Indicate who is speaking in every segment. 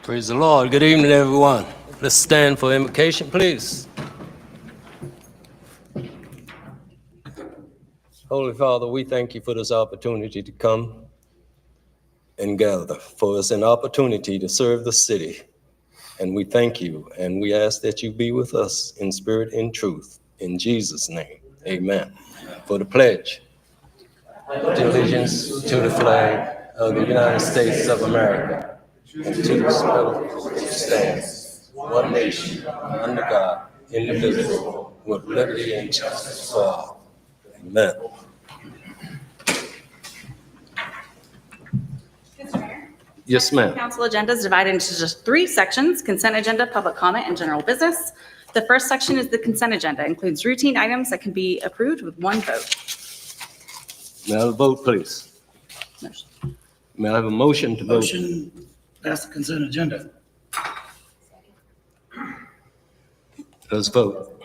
Speaker 1: Praise the Lord. Good evening, everyone. Let's stand for invocation, please. Holy Father, we thank you for this opportunity to come and gather, for it's an opportunity to serve the city. And we thank you, and we ask that you be with us in spirit and truth. In Jesus' name, amen. For the pledge, to allegiance to the flag of the United States of America, and to the republic which stands, one nation, under God, indivisible, with liberty and justice for all. Amen. Yes, ma'am.
Speaker 2: Council agenda is divided into just 3 sections: consent agenda, public comment, and general business. The first section is the consent agenda. It includes routine items that can be approved with 1 vote.
Speaker 1: May I have a vote, please?
Speaker 2: Motion.
Speaker 1: May I have a motion to vote?
Speaker 3: Motion, pass the consent agenda.
Speaker 1: Let's vote.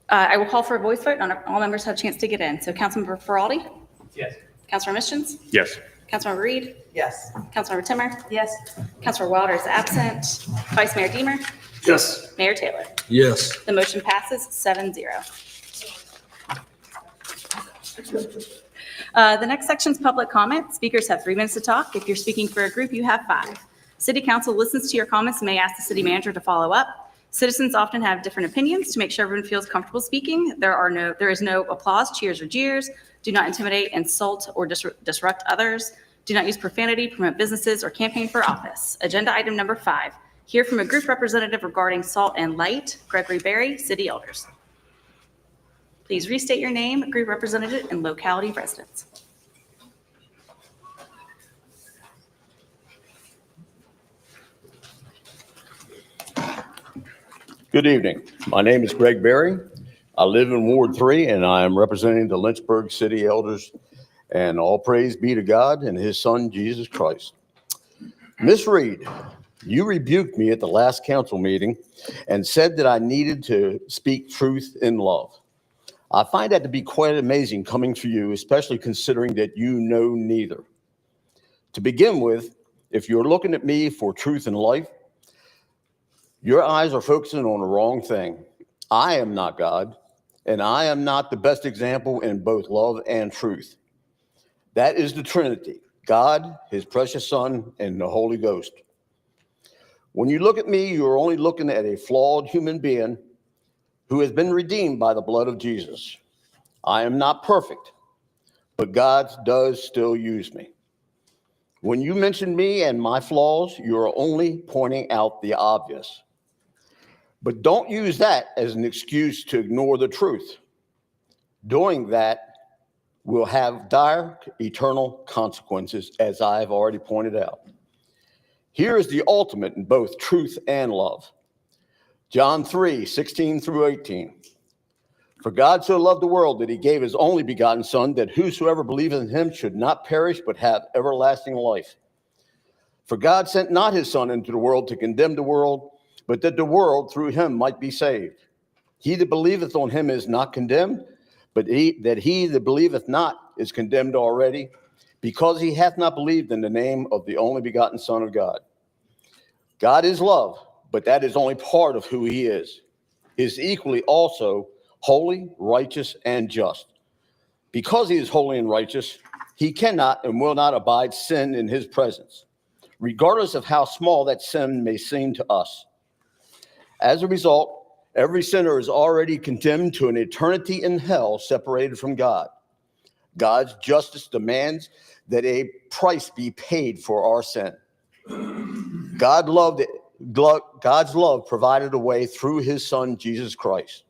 Speaker 2: I will call for a voice vote. All members have a chance to get in. So Councilmember Feraldi?
Speaker 3: Yes.
Speaker 2: Councilmember Mischens?
Speaker 4: Yes.
Speaker 2: Councilmember Reed?
Speaker 3: Yes.
Speaker 2: Councilmember Timmer? Yes. Councilmember Wilder is absent. Vice Mayor Deemer?
Speaker 3: Yes.
Speaker 2: Mayor Taylor?
Speaker 1: Yes.
Speaker 2: The motion passes 7-0. The next section is public comment. Speakers have 3 minutes to talk. If you're speaking for a group, you have 5. City Council listens to your comments and may ask the city manager to follow up. Citizens often have different opinions. To make sure everyone feels comfortable speaking, there is no applause, cheers, or jeers. Do not intimidate, insult, or disrupt others. Do not use profanity, promote businesses, or campaign for office. Agenda item number 5. Hear from a group representative regarding salt and light. Gregory Berry, City Elders. Please restate your name, group representative, and locality of residence.
Speaker 4: Good evening. My name is Greg Berry. I live in Ward 3, and I am representing the Lynchburg City Elders. And all praise be to God and his son, Jesus Christ. Miss Reed, you rebuked me at the last council meeting and said that I needed to speak truth in love. I find that to be quite amazing coming from you, especially considering that you know neither. To begin with, if you're looking at me for truth in life, your eyes are focusing on the wrong thing. I am not God, and I am not the best example in both love and truth. That is the Trinity, God, his precious Son, and the Holy Ghost. When you look at me, you're only looking at a flawed human being who has been redeemed by the blood of Jesus. I am not perfect, but God does still use me. When you mention me and my flaws, you're only pointing out the obvious. But don't use that as an excuse to ignore the truth. Doing that will have dire eternal consequences, as I've already pointed out. Here is the ultimate in both truth and love. John 3:16-18. For God so loved the world that he gave his only begotten Son, that whosoever believeth in him should not perish, but have everlasting life. For God sent not his Son into the world to condemn the world, but that the world through him might be saved. He that believeth on him is not condemned, but he that believeth not is condemned already, because he hath not believed in the name of the only begotten Son of God. God is love, but that is only part of who he is. He is equally also holy, righteous, and just. Because he is holy and righteous, he cannot and will not abide sin in his presence, regardless of how small that sin may seem to us. As a result, every sinner is already condemned to an eternity in hell, separated from God. God's justice demands that a price be paid for our sin. God's love provided a way through his Son, Jesus Christ.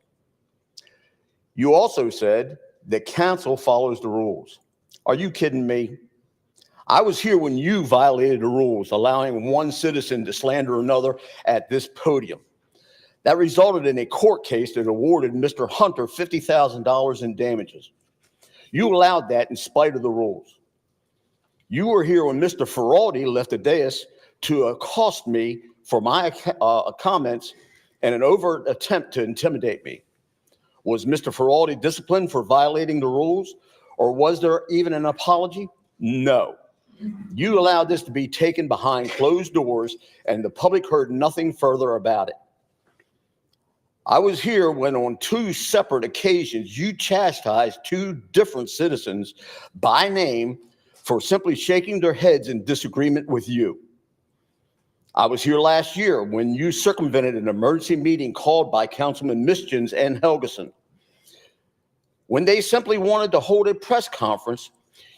Speaker 4: You also said that council follows the rules. Are you kidding me? I was here when you violated the rules, allowing one citizen to slander another at this podium. That resulted in a court case that awarded Mr. Hunter $50,000 in damages. You allowed that in spite of the rules. You were here when Mr. Feraldi left the dais to accost me for my comments and an overt attempt to intimidate me. Was Mr. Feraldi disciplined for violating the rules, or was there even an apology? No. You allowed this to be taken behind closed doors, and the public heard nothing further about it. I was here when on 2 separate occasions you chastised 2 different citizens by name for simply shaking their heads in disagreement with you. I was here last year when you circumvented an emergency meeting called by Councilman Mischins and Helgeson. When they simply wanted to hold a press conference,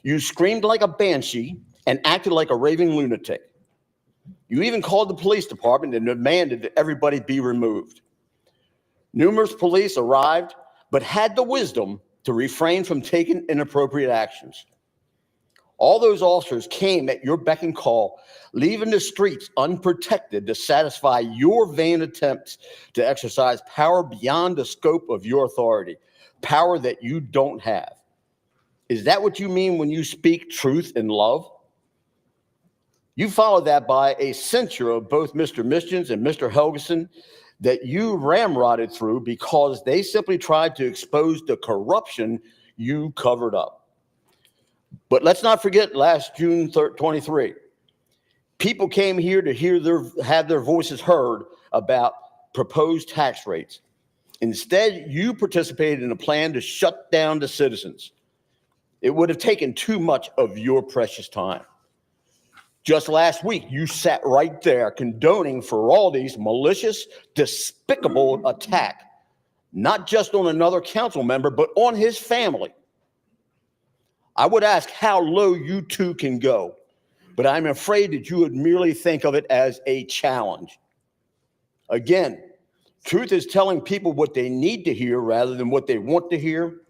Speaker 4: you screamed like a banshee and acted like a raving lunatic. You even called the police department and demanded that everybody be removed. Numerous police arrived, but had the wisdom to refrain from taking inappropriate actions. All those officers came at your beck and call, leaving the streets unprotected to satisfy your vain attempts to exercise power beyond the scope of your authority, power that you don't have. Is that what you mean when you speak truth in love? You followed that by a censure of both Mr. Mischins and Mr. Helgeson that you ramrodded through because they simply tried to expose the corruption you covered up. But let's not forget last June 23. People came here to have their voices heard about proposed tax rates. Instead, you participated in a plan to shut down the citizens. It would have taken too much of your precious time. Just last week, you sat right there condoning Feraldi's malicious, despicable attack, not just on another council member, but on his family. I would ask how low you two can go, but I'm afraid that you would merely think of it as a challenge. Again, truth is telling people what they need to hear rather than what they want to hear.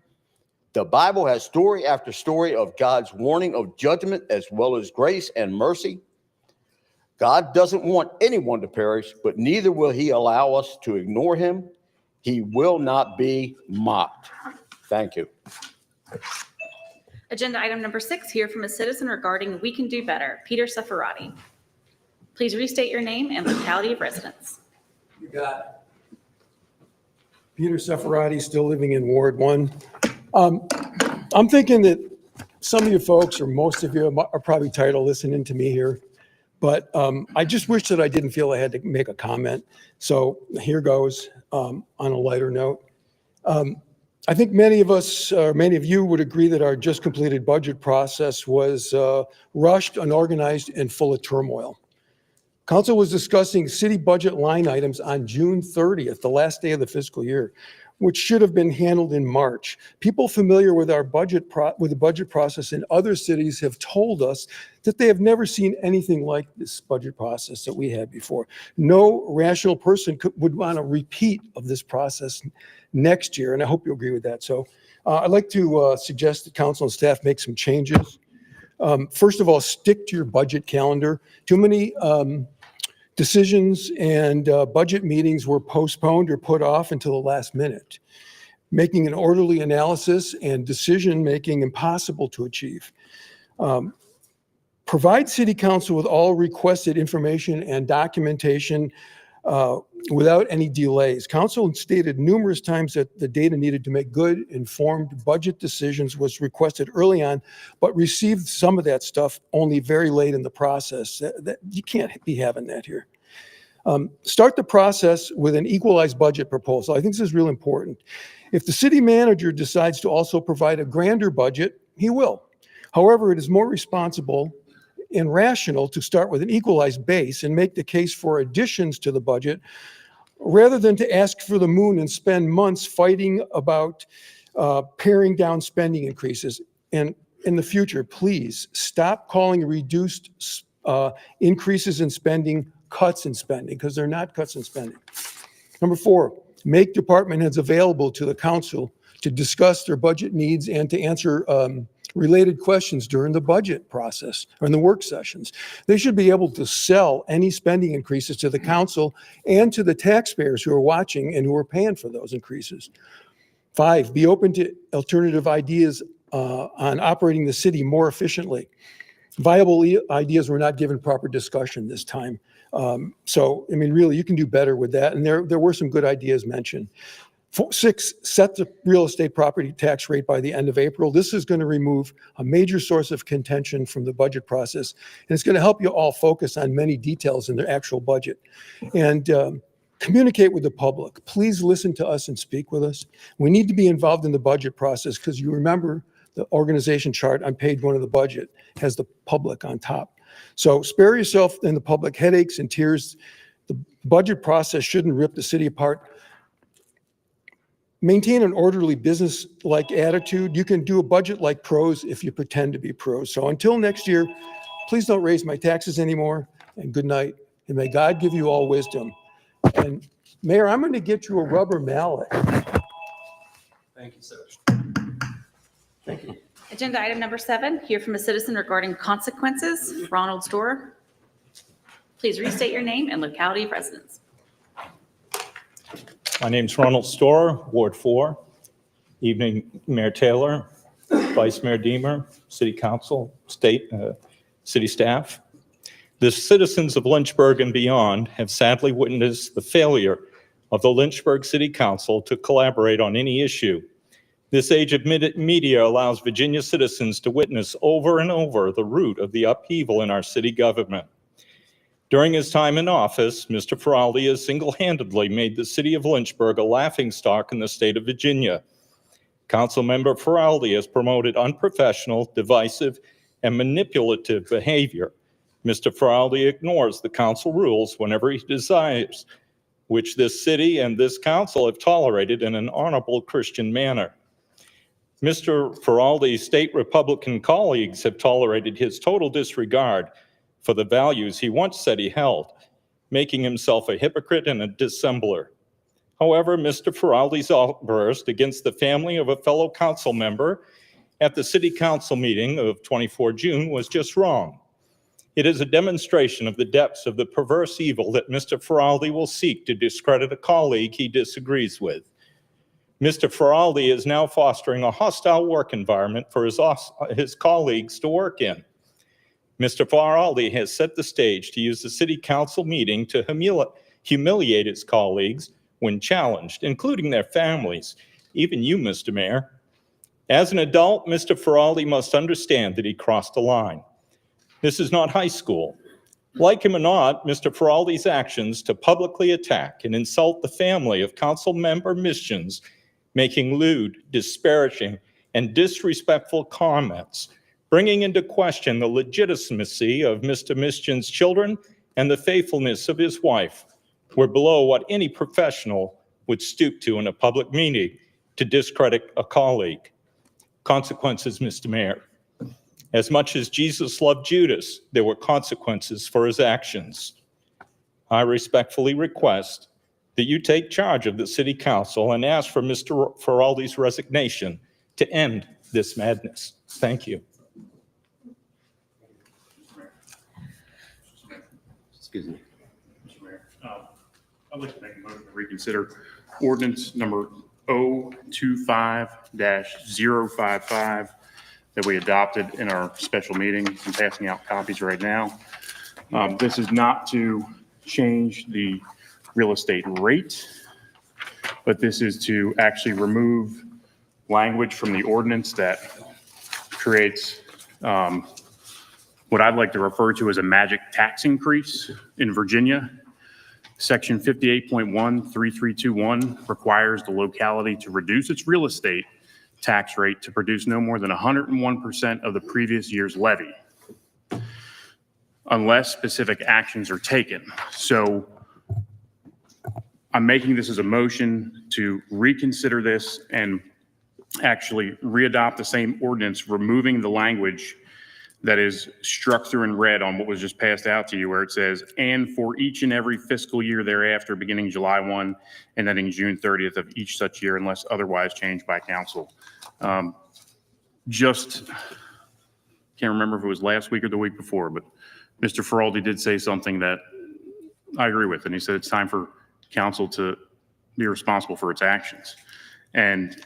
Speaker 4: The Bible has story after story of God's warning of judgment as well as grace and mercy. God doesn't want anyone to perish, but neither will he allow us to ignore him. He will not be mocked. Thank you.
Speaker 2: Agenda item number 6, hear from a citizen regarding We Can Do Better, Peter Sefferati. Please restate your name and locality of residence.
Speaker 5: You got it. Peter Sefferati, still living in Ward 1. I'm thinking that some of you folks, or most of you, are probably tired of listening to me here. But I just wish that I didn't feel I had to make a comment. So here goes on a lighter note. I think many of us, or many of you would agree that our just completed budget process was rushed, unorganized, and full of turmoil. Council was discussing city budget line items on June 30th, the last day of the fiscal year, which should have been handled in March. People familiar with our with the budget process in other cities have told us that they have never seen anything like this budget process that we had before. No rational person would want a repeat of this process next year, and I hope you agree with that. So I'd like to suggest that council and staff make some changes. First of all, stick to your budget calendar. Too many decisions and budget meetings were postponed or put off until the last minute, making an orderly analysis and decision-making impossible to achieve. Provide City Council with all requested information and documentation without any delays. Council stated numerous times that the data needed to make good, informed budget decisions was requested early on, but received some of that stuff only very late in the process. You can't be having that here. Start the process with an equalized budget proposal. I think this is real important. If the city manager decides to also provide a grander budget, he will. However, it is more responsible and rational to start with an equalized base and make the case for additions to the budget rather than to ask for the moon and spend months fighting about paring down spending increases. And in the future, please stop calling reduced increases in spending cuts in spending, because they're not cuts in spending. Number 4, make department heads available to the council to discuss their budget needs and to answer related questions during the budget process or in the work sessions. They should be able to sell any spending increases to the council and to the taxpayers who are watching and who are paying for those increases. 5, be open to alternative ideas on operating the city more efficiently. Viable ideas were not given proper discussion this time. So, I mean, really, you can do better with that. And there were some good ideas mentioned. 6, set the real estate property tax rate by the end of April. This is going to remove a major source of contention from the budget process, and it's going to help you all focus on many details in the actual budget. And communicate with the public. Please listen to us and speak with us. We need to be involved in the budget process because you remember the organization chart on page 1 of the budget has the public on top. So spare yourself and the public headaches and tears. The budget process shouldn't rip the city apart. Maintain an orderly business-like attitude. You can do a budget like pros if you pretend to be pros. So until next year, please don't raise my taxes anymore, and good night. And may God give you all wisdom. And Mayor, I'm going to get you a rubber mallet.
Speaker 1: Thank you, sir.
Speaker 5: Thank you.
Speaker 2: Agenda item number 7, hear from a citizen regarding consequences. Ronald Storer. Please restate your name and locality of residence.
Speaker 6: My name's Ronald Storer, Ward 4. Evening, Mayor Taylor, Vice Mayor Deemer, City Council, city staff. The citizens of Lynchburg and beyond have sadly witnessed the failure of the Lynchburg City Council to collaborate on any issue. This age of media allows Virginia citizens to witness over and over the root of the upheaval in our city government. During his time in office, Mr. Feraldi has single-handedly made the city of Lynchburg a laughingstock in the state of Virginia. Councilmember Feraldi has promoted unprofessional, divisive, and manipulative behavior. Mr. Feraldi ignores the council rules whenever he desires, which this city and this council have tolerated in an honorable Christian manner. Mr. Feraldi's state Republican colleagues have tolerated his total disregard for the values he once said he held, making himself a hypocrite and a dissembler. However, Mr. Feraldi's outburst against the family of a fellow council member at the city council meeting of 24 June was just wrong. It is a demonstration of the depths of the perverse evil that Mr. Feraldi will seek to discredit a colleague he disagrees with. Mr. Feraldi is now fostering a hostile work environment for his colleagues to work in. Mr. Feraldi has set the stage to use the city council meeting to humiliate his colleagues when challenged, including their families, even you, Mr. Mayor. As an adult, Mr. Feraldi must understand that he crossed a line. This is not high school. Like him or not, Mr. Feraldi's actions to publicly attack and insult the family of council member Mischins, making lewd, disparaging, and disrespectful comments, bringing into question the legitimacy of Mr. Mischin's children and the faithfulness of his wife, were below what any professional would stoop to in a public meeting to discredit a colleague. Consequences, Mr. Mayor. As much as Jesus loved Judas, there were consequences for his actions. I respectfully request that you take charge of the city council and ask for Mr. Feraldi's resignation to end this madness. Thank you.
Speaker 1: Excuse me.
Speaker 7: Mr. Mayor, I'd like to make a motion to reconsider ordinance number 025-055 that we adopted in our special meeting. I'm passing out copies right now. This is not to change the real estate rate, but this is to actually remove language from the ordinance that creates what I'd like to refer to as a magic tax increase in Virginia. Section 58.13321 requires the locality to reduce its real estate tax rate to produce no more than 101% of the previous year's levy, unless specific actions are taken. So I'm making this as a motion to reconsider this and actually readopt the same ordinance, removing the language that is struck through in red on what was just passed out to you, where it says, and for each and every fiscal year thereafter, beginning July 1 and ending June 30th of each such year, unless otherwise changed by council. Just can't remember if it was last week or the week before, but Mr. Feraldi did say something that I agree with, and he said it's time for council to be responsible for its actions. And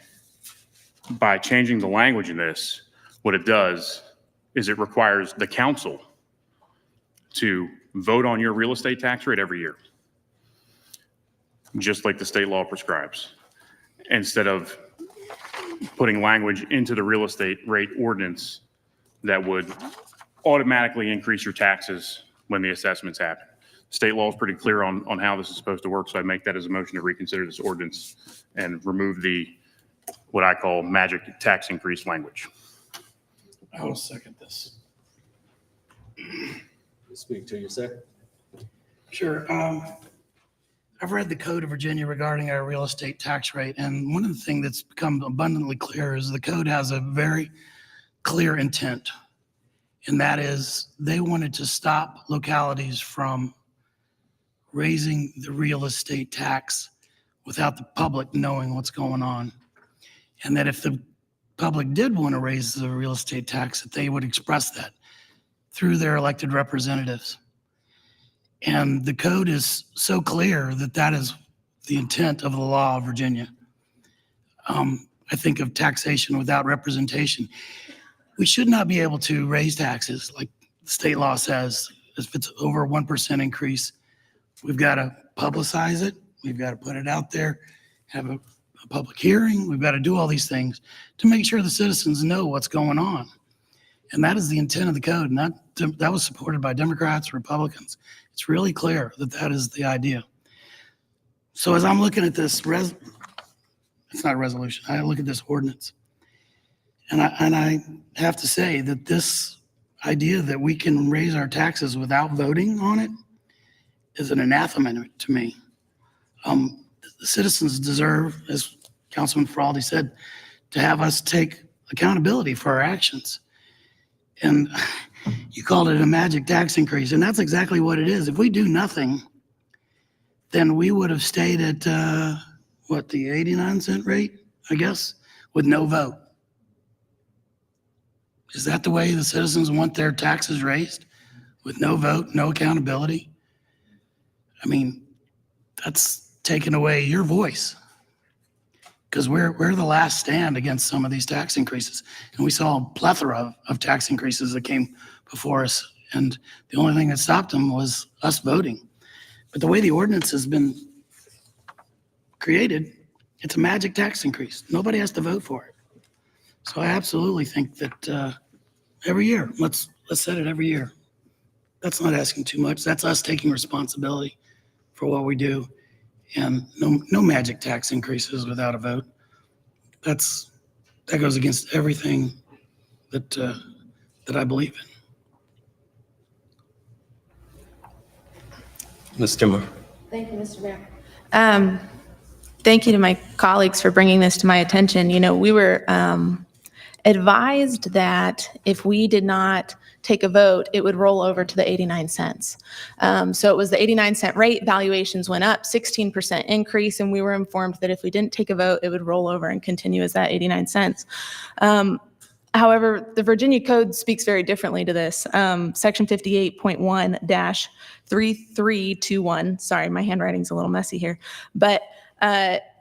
Speaker 7: by changing the language in this, what it does is it requires the council to vote on your real estate tax rate every year, just like the state law prescribes. instead of putting language into the real estate rate ordinance that would automatically increase your taxes when the assessments happen. State law is pretty clear on how this is supposed to work, so I make that as a motion to reconsider this ordinance and remove the, what I call magic tax increase language.
Speaker 3: I will second this.
Speaker 1: Speak to you, sir.
Speaker 3: Sure. I've read the Code of Virginia regarding our real estate tax rate, and one of the things that's become abundantly clear is the code has a very clear intent, and that is they wanted to stop localities from raising the real estate tax without the public knowing what's going on, and that if the public did want to raise the real estate tax, that they would express that through their elected representatives. And the code is so clear that that is the intent of the law of Virginia. I think of taxation without representation. We should not be able to raise taxes like the state law says. If it's over 1% increase, we've got to publicize it. We've got to put it out there, have a public hearing. We've got to do all these things to make sure the citizens know what's going on. And that is the intent of the code. And that was supported by Democrats, Republicans. It's really clear that that is the idea. So as I'm looking at this, it's not a resolution. I look at this ordinance. And I have to say that this idea that we can raise our taxes without voting on it is an anathema to me. The citizens deserve, as Councilman Feraldi said, to have us take accountability for our actions. And you called it a magic tax increase, and that's exactly what it is. If we do nothing, then we would have stayed at, the 89-cent rate, I guess, with no vote. Is that the way the citizens want their taxes raised? With no vote, no accountability? I mean, that's taking away your voice. Because we're the last stand against some of these tax increases. And we saw a plethora of tax increases that came before us. And the only thing that stopped them was us voting. But the way the ordinance has been created, it's a magic tax increase. Nobody has to vote for it. So I absolutely think that every year, let's set it every year. That's not asking too much. That's us taking responsibility for what we do. And no magic tax increases without a vote. That goes against everything that I believe in.
Speaker 1: Ms. Timmer.
Speaker 8: Thank you, Mr. Mayor. Thank you to my colleagues for bringing this to my attention. You know, we were advised that if we did not take a vote, it would roll over to the 89 cents. So it was the 89-cent rate, valuations went up, 16% increase, and we were informed that if we didn't take a vote, it would roll over and continue as that 89 cents. However, the Virginia Code speaks very differently to this. Section 58.1-3321, sorry, my handwriting's a little messy here, but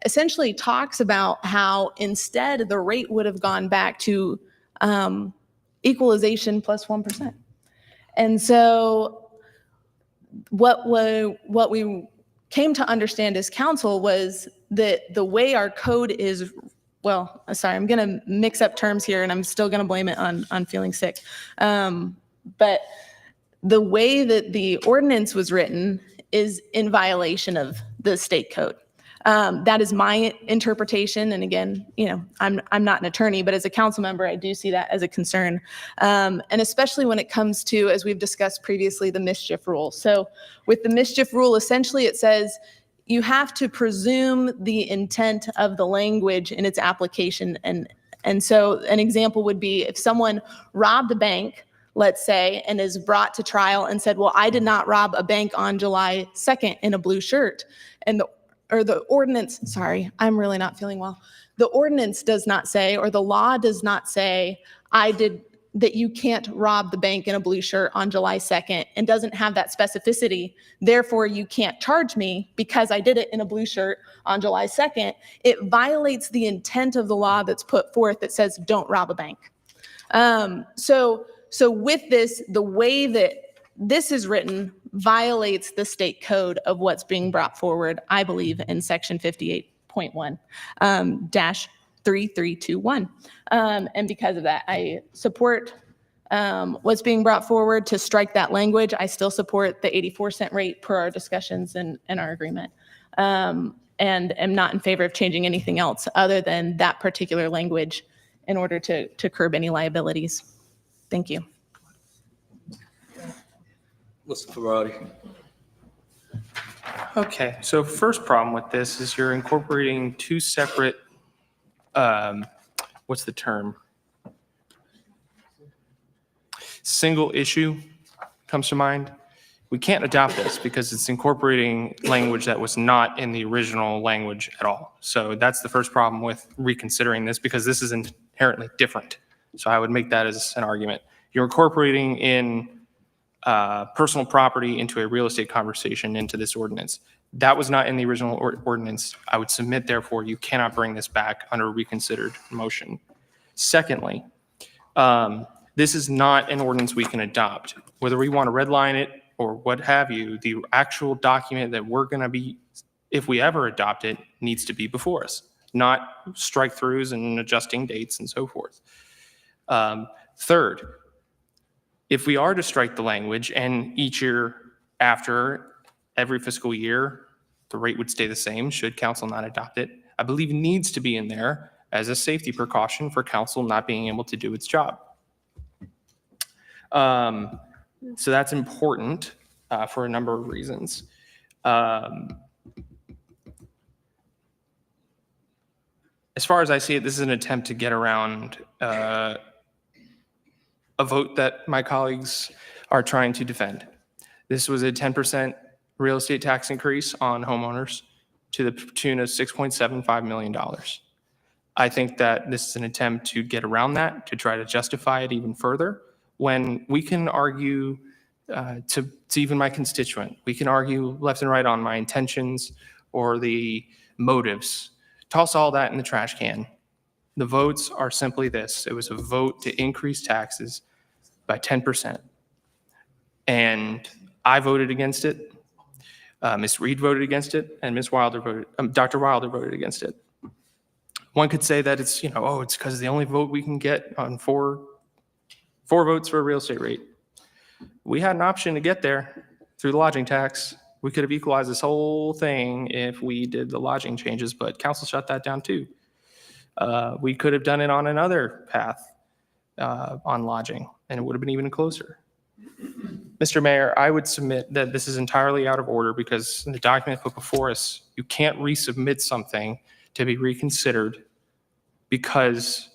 Speaker 8: essentially talks about how instead the rate would have gone back to equalization plus 1%. And so what we came to understand as council was that the way our code is, well, sorry, I'm going to mix up terms here and I'm still going to blame it on feeling sick. But the way that the ordinance was written is in violation of the state code. That is my interpretation. And again, you know, I'm not an attorney, but as a council member, I do see that as a concern. And especially when it comes to, as we've discussed previously, the mischief rule. So with the mischief rule, essentially it says you have to presume the intent of the language in its application. And so an example would be if someone robbed a bank, let's say, and is brought to trial and said, well, I did not rob a bank on July 2nd in a blue shirt. And the ordinance, sorry, I'm really not feeling well. The ordinance does not say, or the law does not say, that you can't rob the bank in a blue shirt on July 2nd and doesn't have that specificity. Therefore, you can't charge me because I did it in a blue shirt on July 2nd. It violates the intent of the law that's put forth that says don't rob a bank. So with this, the way that this is written violates the state code of what's being brought forward, I believe, in section 58.1. 1.1 dash 3321. And because of that, I support what's being brought forward to strike that language. I still support the 84-cent rate per our discussions and our agreement. And am not in favor of changing anything else other than that particular language in order to curb any liabilities. Thank you.
Speaker 1: Mr. Ferrari?
Speaker 9: Okay, so first problem with this is you're incorporating two separate, what's the term? Single issue comes to mind. We can't adopt this because it's incorporating language that was not in the original language at all. So that's the first problem with reconsidering this, because this is inherently different. So I would make that as an argument. You're incorporating in personal property into a real estate conversation into this ordinance. That was not in the original ordinance. I would submit, therefore, you cannot bring this back under a reconsidered motion. Secondly, this is not an ordinance we can adopt. Whether we want to redline it or what have you, the actual document that we're going to be, if we ever adopt it, needs to be before us, not strike-throughs and adjusting dates and so forth. Third, if we are to strike the language and each year after every fiscal year, the rate would stay the same should council not adopt it, I believe it needs to be in there as a safety precaution for council not being able to do its job. So that's important for a number of reasons. As far as I see it, this is an attempt to get around a vote that my colleagues are trying to defend. This was a 10% real estate tax increase on homeowners to the tune of $6.75 million. I think that this is an attempt to get around that, to try to justify it even further, when we can argue to even my constituent, we can argue left and right on my intentions or the motives. Toss all that in the trash can. The votes are simply this. It was a vote to increase taxes by 10%. And I voted against it. Ms. Reed voted against it, and Ms. Wilder voted, Dr. Wilder voted against it. One could say that it's, it's because the only vote we can get on four votes for a real estate rate. We had an option to get there through the lodging tax. We could have equalized this whole thing if we did the lodging changes, but council shut that down too. We could have done it on another path on lodging, and it would have been even closer. Mr. Mayor, I would submit that this is entirely out of order because in the document put before us, you can't resubmit something to be reconsidered because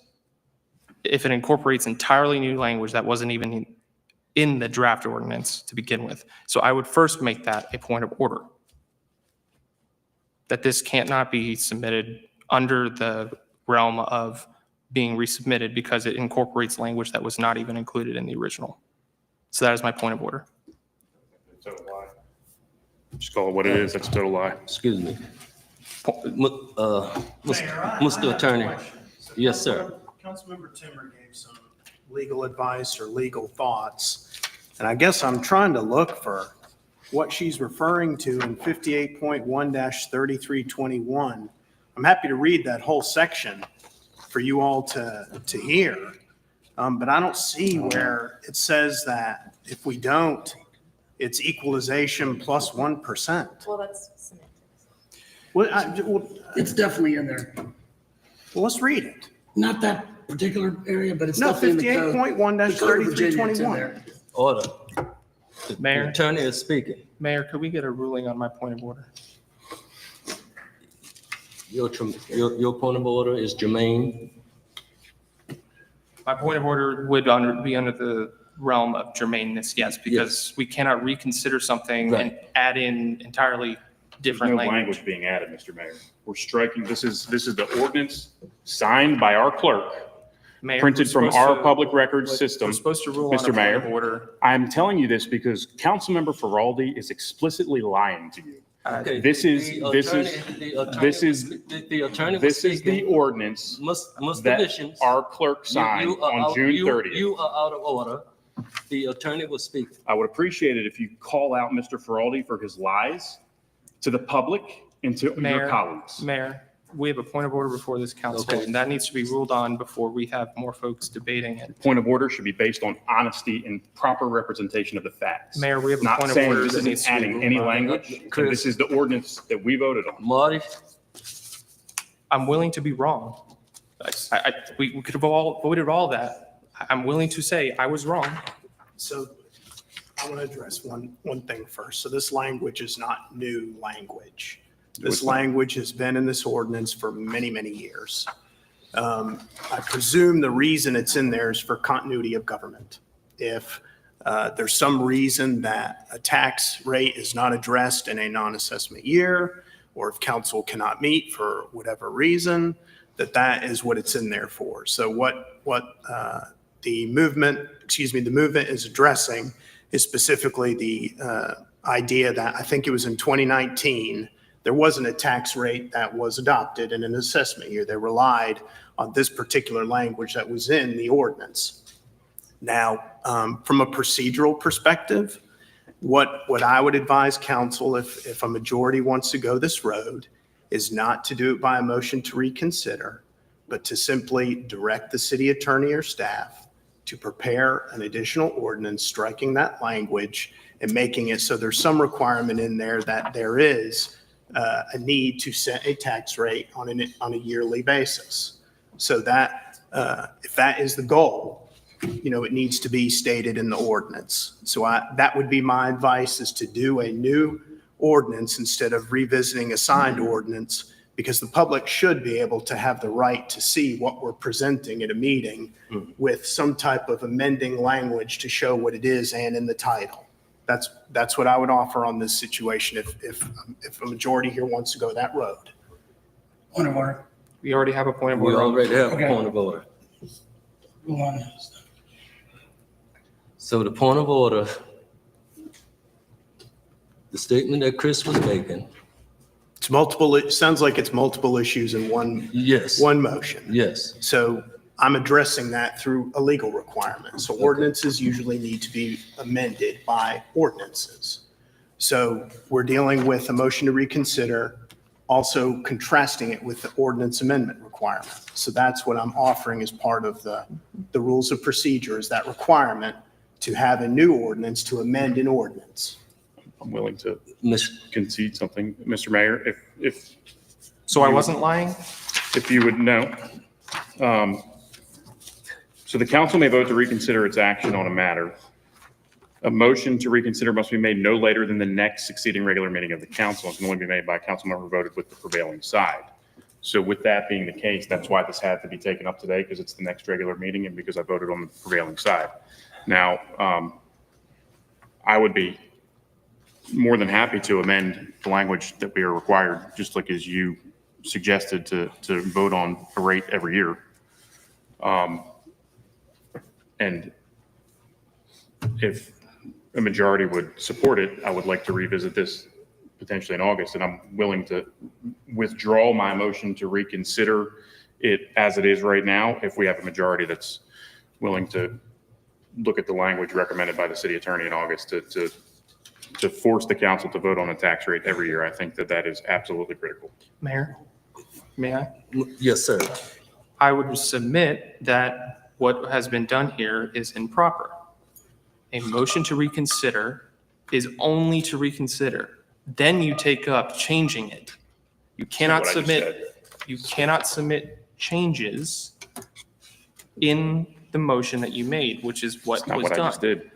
Speaker 9: if it incorporates entirely new language that wasn't even in the draft ordinance to begin with. So I would first make that a point of order, that this can't not be submitted under the realm of being resubmitted because it incorporates language that was not even included in the original. So that is my point of order.
Speaker 7: Total lie. Just call it what it is. That's a total lie.
Speaker 1: Excuse me. Mr. Attorney. Yes, sir.
Speaker 10: Councilmember Timmer gave some legal advice or legal thoughts, and I guess I'm trying to look for what she's referring to in 58.1-3321. I'm happy to read that whole section for you all to hear, but I don't see where it says that if we don't, it's equalization plus 1%.
Speaker 8: Well, that's semantics.
Speaker 10: Well,
Speaker 3: It's definitely in there.
Speaker 10: let's read it.
Speaker 3: Not that particular area, but it's
Speaker 10: No,
Speaker 3: definitely in the code. The code of Virginia, it's in
Speaker 10: 58.1-3321.
Speaker 3: there.
Speaker 1: Order. The
Speaker 9: Mayor.
Speaker 1: attorney is speaking.
Speaker 9: Mayor, could we get a ruling on my point of order?
Speaker 1: Your point of order is germane.
Speaker 9: My point of order would be under the realm of germaneness, yes, because we cannot reconsider something and add in entirely
Speaker 7: There's
Speaker 9: different
Speaker 7: no
Speaker 9: language.
Speaker 7: language being added, Mr. Mayor. We're striking, this is the ordinance signed by our clerk,
Speaker 9: Mayor,
Speaker 7: printed
Speaker 9: we're
Speaker 7: from
Speaker 9: supposed
Speaker 7: our
Speaker 9: to-
Speaker 7: public records
Speaker 9: We're
Speaker 7: system.
Speaker 9: supposed to rule on a
Speaker 7: Mr.
Speaker 9: point
Speaker 7: Mayor.
Speaker 9: of order.
Speaker 7: I'm telling you this because Councilmember Feraldi is explicitly lying to you.
Speaker 1: Okay,
Speaker 7: This is
Speaker 1: the
Speaker 7: the ordinance
Speaker 1: Mr.
Speaker 7: that
Speaker 1: Missions,
Speaker 7: our clerk signed on June 30th.
Speaker 1: You are out of order. The attorney will speak.
Speaker 7: I would appreciate it if you call out Mr. Feraldi for his lies to the public and to your
Speaker 9: Mayor,
Speaker 7: colleagues.
Speaker 9: Mayor, we have a point of order before this council,
Speaker 1: Okay.
Speaker 9: and that needs to be ruled on before we have more folks debating it.
Speaker 7: Point of order should be based on honesty and proper representation of the facts.
Speaker 9: Mayor, we have a
Speaker 7: Not
Speaker 9: point of
Speaker 7: saying
Speaker 9: order
Speaker 7: this
Speaker 9: that
Speaker 7: isn't
Speaker 9: needs to be
Speaker 7: adding
Speaker 9: ruled
Speaker 7: any
Speaker 9: on.
Speaker 7: language, and
Speaker 1: Chris.
Speaker 7: this is the ordinance that we voted on.
Speaker 1: Marty,
Speaker 9: I'm willing to be wrong. We could have all voted all that. I'm willing to say I was wrong.
Speaker 10: So I want to address one thing first. So this language is not new language. This language has been in this ordinance for many, many years. I presume the reason it's in there is for continuity of government. If there's some reason that a tax rate is not addressed in a non-assessment year, or if council cannot meet for whatever reason, that is what it's in there for. So what the movement is addressing is specifically the idea that I think it was in 2019, there wasn't a tax rate that was adopted in an assessment year. They relied on this particular language that was in the ordinance. Now, from a procedural perspective, what I would advise council, if a majority wants to go this road, is not to do it by a motion to reconsider, but to simply direct the city attorney or staff to prepare an additional ordinance, striking that language and making it so there's some requirement in there that there is a need to set a tax rate on a yearly basis. So that if that is the goal, it needs to be stated in the ordinance. So that would be my advice, is to do a new ordinance instead of revisiting a signed ordinance, because the public should be able to have the right to see what we're presenting at a meeting with some type of amending language to show what it is and in the title. That's what I would offer on this situation if a majority here wants to go that road.
Speaker 3: Point of order.
Speaker 9: We already have a point of
Speaker 1: we
Speaker 9: order.
Speaker 1: already have a
Speaker 3: Okay.
Speaker 1: point of order.
Speaker 3: Go on.
Speaker 1: So the point of order, the statement that Chris was making,
Speaker 10: It's multiple, it sounds like it's multiple issues in one
Speaker 1: yes,
Speaker 10: motion.
Speaker 1: yes.
Speaker 10: So I'm addressing that through a legal requirement. So ordinances usually need to be amended by ordinances. So we're dealing with a motion to reconsider, also contrasting it with the ordinance amendment requirement. So that's what I'm offering as part of the rules of procedure, is that requirement to have a new ordinance to amend an ordinance.
Speaker 7: I'm willing to
Speaker 1: Miss-
Speaker 7: concede something, Mr. Mayor, if
Speaker 9: So I wasn't lying?
Speaker 7: if you would know. So the council may vote to reconsider its action on a matter. A motion to reconsider must be made no later than the next succeeding regular meeting of the council, and can only be made by a council member voted with the prevailing side. So with that being the case, that's why this had to be taken up today, because it's the next regular meeting and because I voted on the prevailing side. Now, I would be more than happy to amend the language that we are required, just like as you suggested, to vote on a rate every year. And if a majority would support it, I would like to revisit this potentially in August, and I'm willing to withdraw my motion to reconsider it as it is right now if we have a majority that's willing to look at the language recommended by the city attorney in August to force the council to vote on a tax rate every year. I think that is absolutely critical.
Speaker 9: Mayor, may I?
Speaker 1: Yes, sir.
Speaker 9: I would submit that what has been done here is improper. A motion to reconsider is only to reconsider. Then you take up changing it. You cannot
Speaker 7: What I just
Speaker 9: submit changes in the motion that you made, which is what
Speaker 7: That's not
Speaker 9: was
Speaker 7: what I just
Speaker 9: done.
Speaker 7: did.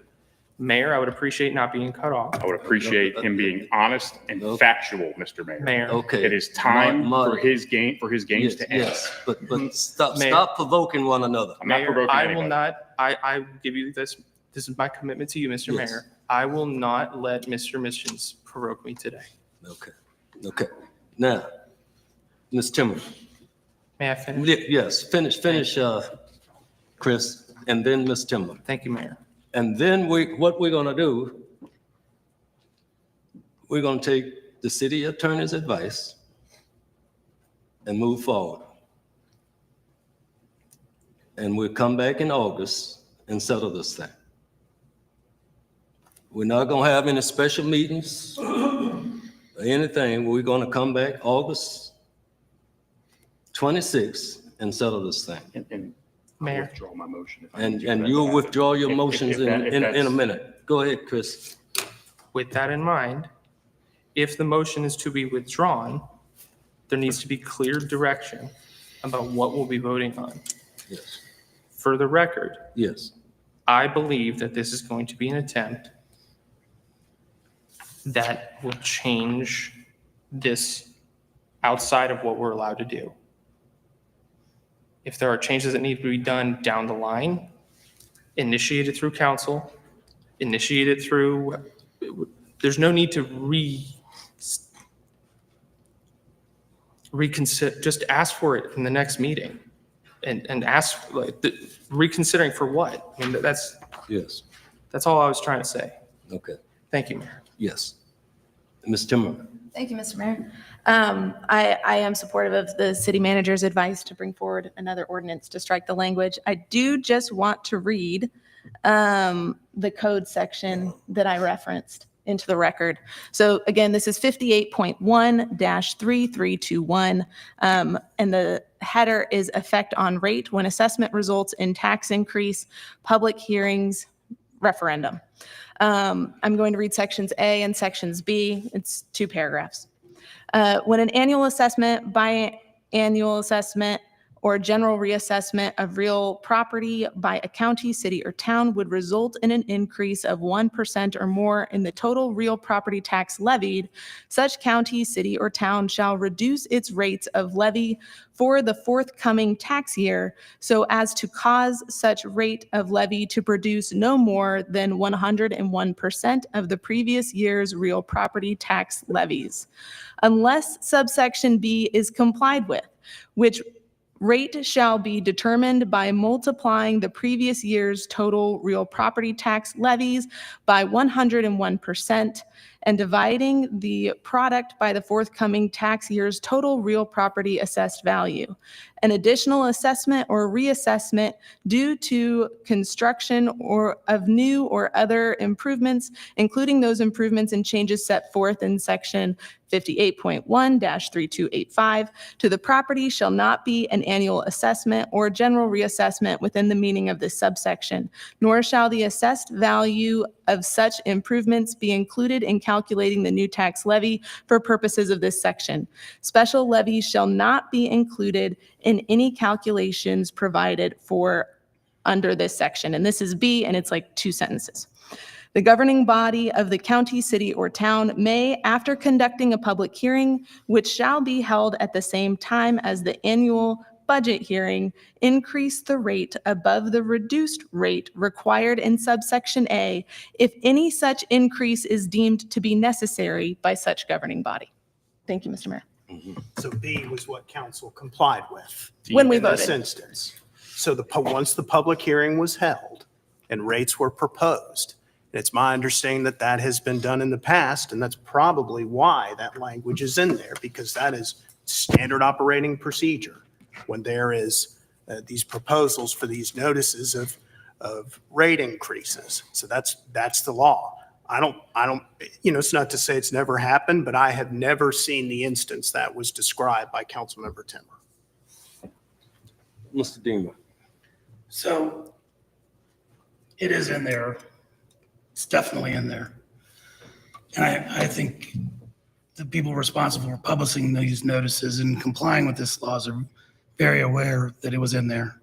Speaker 9: Mayor, I would appreciate not being cut off.
Speaker 7: I would appreciate him being honest and factual, Mr. Mayor.
Speaker 9: Mayor,
Speaker 1: Okay.
Speaker 7: It is time for
Speaker 1: Marty.
Speaker 7: his games
Speaker 1: Yes,
Speaker 7: to end.
Speaker 1: yes, but stop
Speaker 9: Mayor.
Speaker 1: provoking one another.
Speaker 7: I'm not
Speaker 9: Mayor,
Speaker 7: provoking
Speaker 9: I will
Speaker 7: anybody.
Speaker 9: not, I will give you this, this is my commitment to you, Mr.
Speaker 1: Yes.
Speaker 9: Mayor. I will not let Mr. Missions provoke me today.
Speaker 1: Okay, okay. Now, Ms. Timmer,
Speaker 9: May I finish?
Speaker 1: yes, finish, Chris, and then Ms. Timmer.
Speaker 9: Thank you, Mayor.
Speaker 1: And then what we're gonna do, we're gonna take the city attorney's advice and move forward. And we'll come back in August and settle this thing. We're not gonna have any special meetings or anything. We're gonna come back August 26 and settle this thing.
Speaker 7: And I'll
Speaker 9: Mayor.
Speaker 7: withdraw my motion. if I
Speaker 1: And
Speaker 7: need to.
Speaker 1: you'll withdraw your
Speaker 7: If-
Speaker 1: motions
Speaker 7: if that- if
Speaker 1: in a
Speaker 7: that's-
Speaker 1: minute. Go ahead, Chris.
Speaker 9: With that in mind, if the motion is to be withdrawn, there needs to be clear direction about what we'll be voting on.
Speaker 1: Yes.
Speaker 9: For the record,
Speaker 1: Yes.
Speaker 9: I believe that this is going to be an attempt that will change this outside of what we're allowed to do. If there are changes that need to be done down the line, initiate it through council, initiate it through, there's no need to reconsider, just ask for it in the next meeting. And ask, like, reconsidering for what? I mean, that's
Speaker 1: Yes.
Speaker 9: all I was trying to say.
Speaker 1: Okay.
Speaker 9: Thank you, Mayor.
Speaker 1: Yes. Ms. Timmerman.
Speaker 8: Thank you, Mr. Mayor. I am supportive of the city manager's advice to bring forward another ordinance to strike the language. I do just want to read the code section that I referenced into the record. So again, this is 58.1-3321, and the header is effect on rate when assessment results in tax increase, public hearings, referendum. I'm going to read sections A and sections B. It's 2 paragraphs. When an annual assessment, biannual assessment, or general reassessment of real property by a county, city, or town would result in an increase of 1% or more in the total real property tax levied, such county, city, or town shall reduce its rates of levy for the forthcoming tax year so as to cause such rate of levy to produce no more than 101% of the previous year's real property tax levies, unless subsection B is complied with, which rate shall be determined by multiplying the previous year's total real property tax levies by 101% and dividing the product by the forthcoming tax year's total real property assessed value. An additional assessment or reassessment due to construction or of new or other improvements, including those improvements and changes set forth in section 58.1-3285 to the property shall not be an annual assessment or general reassessment within the meaning of this subsection, nor shall the assessed value of such improvements be included in calculating the new tax levy for purposes of this section. Special levies shall not be included in any calculations provided for under this section. And this is B, and it's like 2 sentences. The governing body of the county, city, or town may, after conducting a public hearing, which shall be held at the same time as the annual budget hearing, increase the rate above the reduced rate required in subsection A if any such increase is deemed to be necessary by such governing body. Thank you, Mr. Mayor.
Speaker 10: So B was what council complied with.
Speaker 8: When we
Speaker 10: in this
Speaker 8: voted.
Speaker 10: instance. So once the public hearing was held and rates were proposed, and it's my understanding that that has been done in the past, and that's probably why that language is in there, because that is standard operating procedure when there is these proposals for these notices of rate increases. So that's the law. I don't, it's not to say it's never happened, but I have never seen the instance that was described by Councilmember Timmer.
Speaker 1: Mr. Deemer.
Speaker 3: So it is in there. It's definitely in there. And I think the people responsible for publishing these notices and complying with this laws are very aware that it was in there.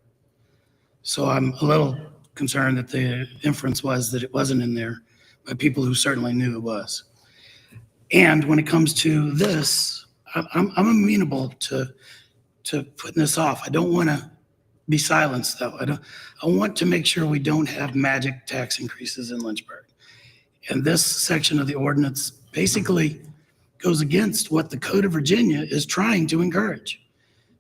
Speaker 3: So I'm a little concerned that the inference was that it wasn't in there by people who certainly knew it was. And when it comes to this, I'm amenable to putting this off. I don't want to be silenced, though. I want to make sure we don't have magic tax increases in Lynchburg. And this section of the ordinance basically goes against what the Code of Virginia is trying to encourage.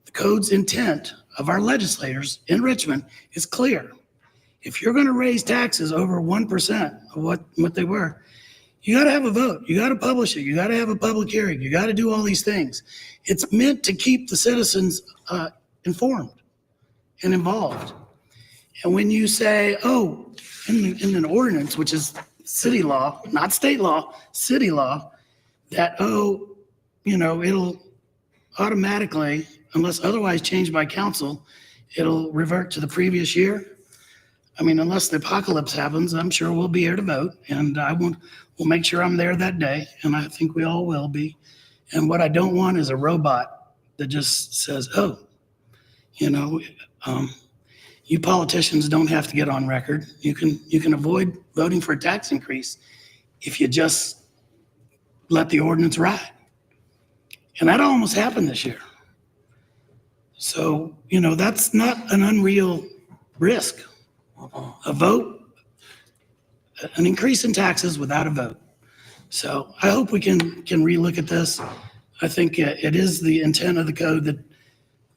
Speaker 3: The code's intent of our legislators in Richmond is clear. If you're going to raise taxes over 1% of what they were, you got to have a vote. You got to publish it. You got to have a public hearing. You got to do all these things. It's meant to keep the citizens informed and involved. And when you say, oh, in an ordinance, which is city law, not state law, city law, that, it'll automatically unless otherwise changed by council, it'll revert to the previous year. I mean, unless the apocalypse happens, I'm sure we'll be here to vote, and we'll make sure I'm there that day, and I think we all will be. And what I don't want is a robot that just says, oh, you politicians don't have to get on record. You can avoid voting for a tax increase if you just let the ordinance ride. And that almost happened this year. So, that's not an unreal risk. A vote, an increase in taxes without a vote. So I hope we can relook at this. I think it is the intent of the code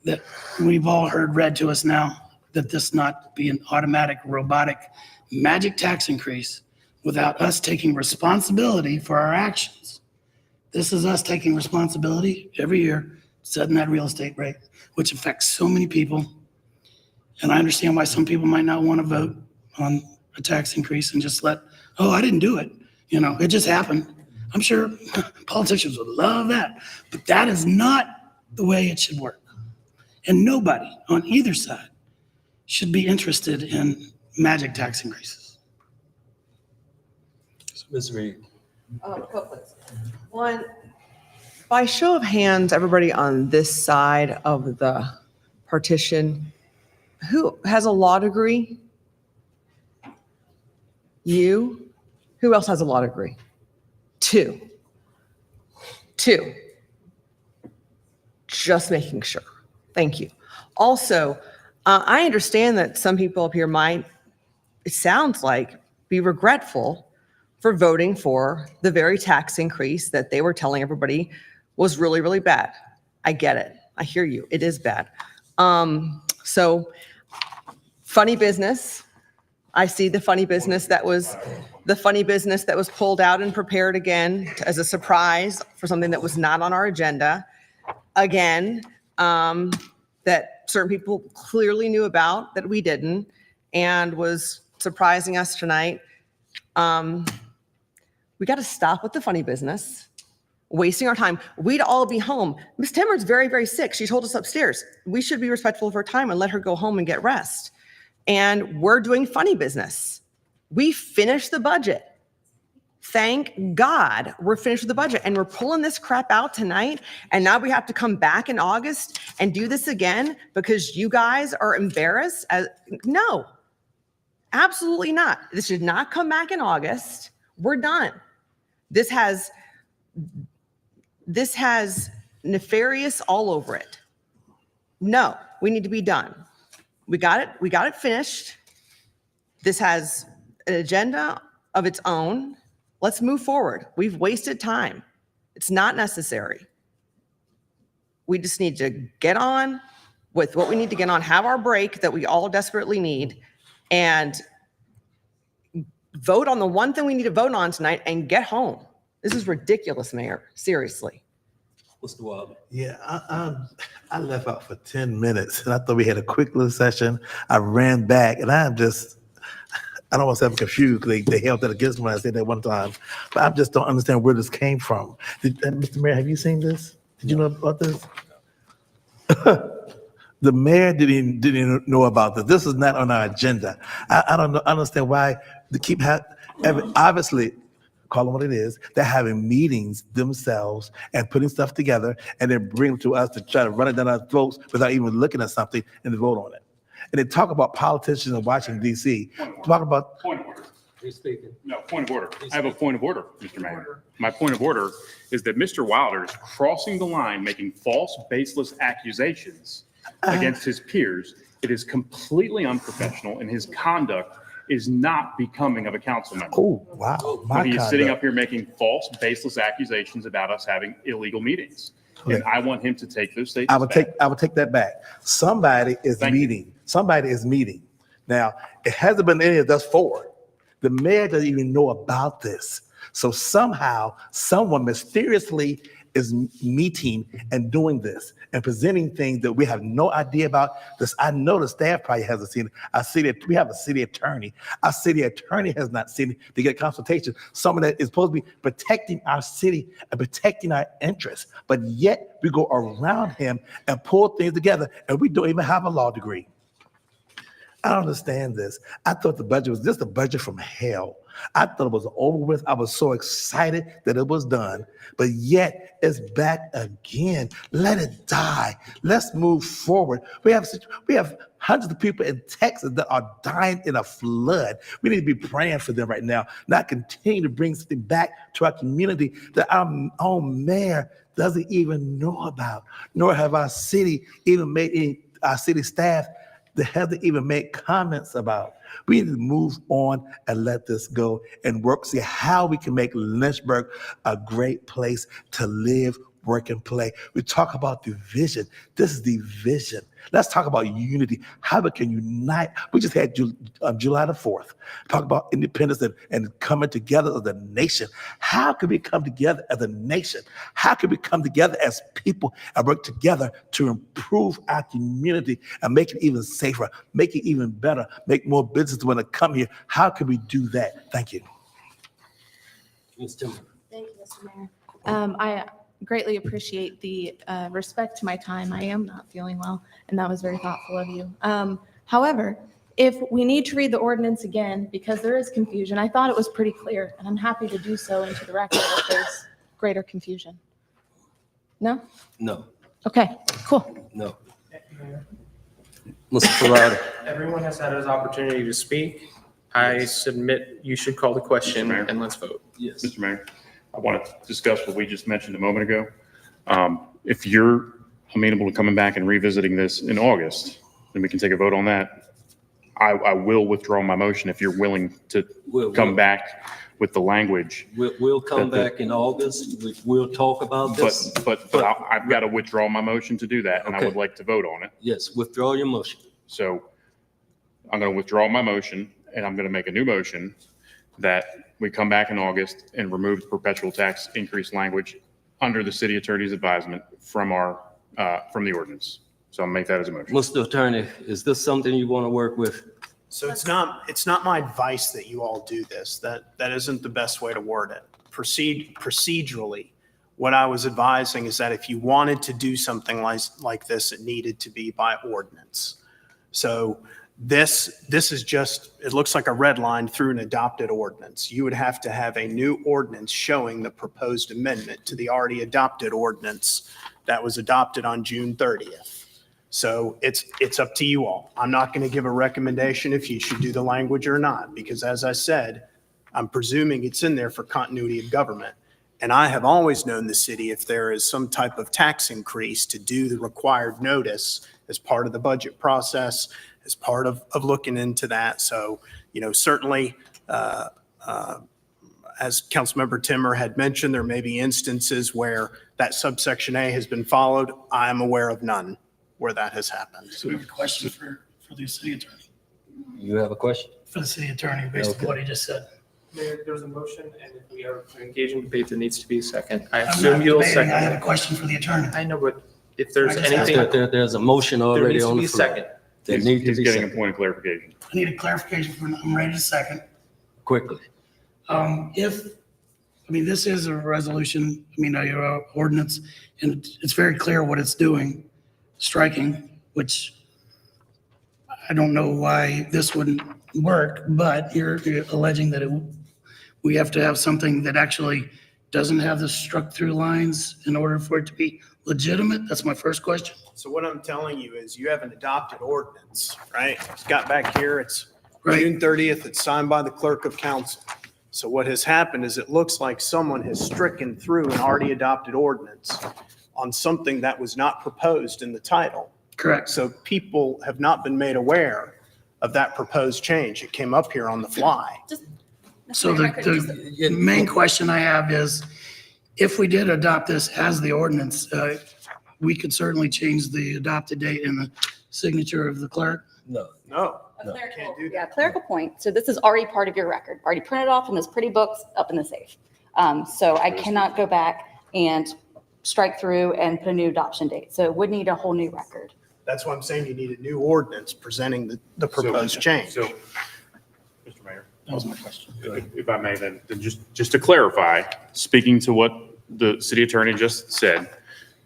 Speaker 3: that we've all heard read to us now, that this not be an automatic, robotic, magic tax increase without us taking responsibility for our actions. This is us taking responsibility every year, setting that real estate rate, which affects so many people. And I understand why some people might not want to vote on a tax increase and just I didn't do it. It just happened. I'm sure politicians would love that, but that is not the way it should work. And nobody on either side should be interested in magic tax increases.
Speaker 1: Ms. Reed.
Speaker 11: One, by show of hands, everybody on this side of the partition, who has a law degree? You? Who else has a law degree? Two. Just making sure. Thank you. Also, I understand that some people up here might, it sounds like, be regretful for voting for the very tax increase that they were telling everybody was really, really bad. I get it. I hear you. It is bad. So funny business. I see the funny business that was pulled out and prepared again as a surprise for something that was not on our agenda. Again, that certain people clearly knew about that we didn't, and was surprising us tonight. We got to stop with the funny business, wasting our time. We'd all be home. Ms. Timmer's very, very sick. She told us upstairs. We should be respectful of her time and let her go home and get rest. And we're doing funny business. We finished the budget. Thank God we're finished with the budget, and we're pulling this crap out tonight. And now we have to come back in August and do this again because you guys are embarrassed. No, absolutely not. This should not come back in August. We're done. This has nefarious all over it. No, we need to be done. We got it finished. This has an agenda of its own. Let's move forward. We've wasted time. It's not necessary. We just need to get on with what we need to get on, have our break that we all desperately need, and vote on the one thing we need to vote on tonight and get home. This is ridiculous, Mayor. Seriously.
Speaker 1: Mr. Wilder.
Speaker 12: Yeah, I left out for 10 minutes and I thought we had a quick little session. I ran back and I don't want to say I'm confused because they held that against me when I said that one time, but I just don't understand where this came from. Mr. Mayor, have you seen this? Did you know about this? The mayor didn't know about this. This is not on our agenda. I don't understand why they keep obviously, call them what it is, they're having meetings themselves and putting stuff together and then bring it to us to try to run it down our throats without even looking at something and to vote on it. And they talk about politicians in Washington, D.C. Talk about.
Speaker 7: Point of order. He's speaking. No, point of order. I have a point of order, Mr. Mayor. My point of order is that Mr. Wilder is crossing the line, making false, baseless accusations against his peers. It is completely unprofessional, and his conduct is not becoming of a council member.
Speaker 12: Oh, wow.
Speaker 7: But he is sitting up here making false, baseless accusations about us having illegal meetings.
Speaker 12: Okay.
Speaker 7: And I want him to take those statements back.
Speaker 12: I would take that back. Somebody is meeting. Somebody is meeting. Now, it hasn't been any of us four. The mayor doesn't even know about this. So somehow, someone mysteriously is meeting and doing this and presenting things that we have no idea about. This, I know the staff probably hasn't seen it. We have a city attorney. Our city attorney has not seen it to get consultation. Someone that is supposed to be protecting our city and protecting our interests, but yet we go around him and pull things together, and we don't even have a law degree. I don't understand this. I thought the budget was just a budget from hell. I thought it was over with. I was so excited that it was done, but yet it's back again. Let it die. Let's move forward. We have hundreds of people in Texas that are dying in a flood. We need to be praying for them right now, not continue to bring something back to our community that our own mayor doesn't even know about, nor have our city even made our city staff that hasn't even made comments about. We need to move on and let this go and work, see how we can make Lynchburg a great place to live, work, and play. We talk about division. This is the vision. Let's talk about unity, how we can unite. We just had July the 4th, talk about independence and coming together as a nation. How can we come together as a nation? How can we come together as people and work together to improve our community and make it even safer, make it even better, make more business when they come here? How can we do that? Thank you.
Speaker 1: Ms. Timmer.
Speaker 8: Thank you, Mr. Mayor. I greatly appreciate the respect to my time. I am not feeling well, and that was very thoughtful of you. However, if we need to read the ordinance again, because there is confusion, I thought it was pretty clear, and I'm happy to do so into the record if there's greater confusion. No?
Speaker 1: No,
Speaker 8: Okay, cool.
Speaker 1: no. Mr. Parada.
Speaker 9: Everyone has had his opportunity to speak. I submit you should call the question and let's vote.
Speaker 1: Yes.
Speaker 7: Mr. Mayor, I want to discuss what we just mentioned a moment ago. If you're amenable to coming back and revisiting this in August, then we can take a vote on that. I will withdraw my motion if you're willing to come back with the language.
Speaker 1: We'll come back in August. We'll talk about this.
Speaker 7: But I've got to withdraw my motion to do that, and I would like to vote on it.
Speaker 1: Yes, withdraw your motion.
Speaker 7: So I'm going to withdraw my motion, and I'm going to make a new motion that we come back in August and remove the perpetual tax increase language under the city attorney's advisement from from the ordinance. So I'll make that as a motion.
Speaker 1: Mr. Attorney, is this something you want to work with?
Speaker 10: So it's not my advice that you all do this. That isn't the best way to word it. Procedurally, what I was advising is that if you wanted to do something like this, it needed to be by ordinance. So this is just, it looks like a red line through an adopted ordinance. You would have to have a new ordinance showing the proposed amendment to the already adopted ordinance that was adopted on June 30th. So it's up to you all. I'm not going to give a recommendation if you should do the language or not, because as I said, I'm presuming it's in there for continuity of government. And I have always known the city, if there is some type of tax increase, to do the required notice as part of the budget process, as part of looking into that. So, certainly, as Councilmember Timmer had mentioned, there may be instances where that subsection A has been followed. I am aware of none where that has happened.
Speaker 3: So we have a question for the city attorney,
Speaker 1: You have a question?
Speaker 3: for the city attorney, based on what he just said.
Speaker 9: Mayor, there's a motion, and if we are to engage in debate, there needs to be a second. I
Speaker 3: I'm
Speaker 9: assume
Speaker 3: not
Speaker 9: you'll
Speaker 3: debating.
Speaker 9: second.
Speaker 3: I have a question for the attorney.
Speaker 9: I know, but if there's
Speaker 3: I just
Speaker 9: anything,
Speaker 1: There's a motion
Speaker 9: there
Speaker 1: already
Speaker 9: needs to
Speaker 1: on
Speaker 9: be
Speaker 1: the
Speaker 9: a
Speaker 1: floor.
Speaker 9: second.
Speaker 1: There needs to
Speaker 7: He's
Speaker 1: be
Speaker 7: getting a
Speaker 1: second.
Speaker 7: point of clarification.
Speaker 3: I need a clarification I'm ready to second.
Speaker 1: Quickly.
Speaker 3: This is a resolution, your ordinance, and it's very clear what it's doing, striking, which I don't know why this wouldn't work, but you're alleging that we have to have something that actually doesn't have the struck through lines in order for it to be legitimate? That's my first question.
Speaker 10: So what I'm telling you is you have an adopted ordinance, right? It's got back here, it's
Speaker 3: Right.
Speaker 10: June 30th, it's signed by the clerk of council. So what has happened is it looks like someone has stricken through an already adopted ordinance on something that was not proposed in the title.
Speaker 3: Correct.
Speaker 10: So people have not been made aware of that proposed change. It came up here on the fly.
Speaker 3: So the main question I have is, if we did adopt this as the ordinance, we could certainly change the adopted date in the signature of the clerk.
Speaker 1: No.
Speaker 10: No.
Speaker 1: No.
Speaker 10: Can't do that.
Speaker 2: Yeah, clerical point. So this is already part of your record, already printed off in those pretty books up in the safe. So I cannot go back and strike through and put a new adoption date. So it would need a whole new record.
Speaker 10: That's why I'm saying you need a new ordinance presenting the proposed change.
Speaker 7: So, Mr. Mayor,
Speaker 3: That was my question.
Speaker 7: if I may, then just to clarify, speaking to what the city attorney just said,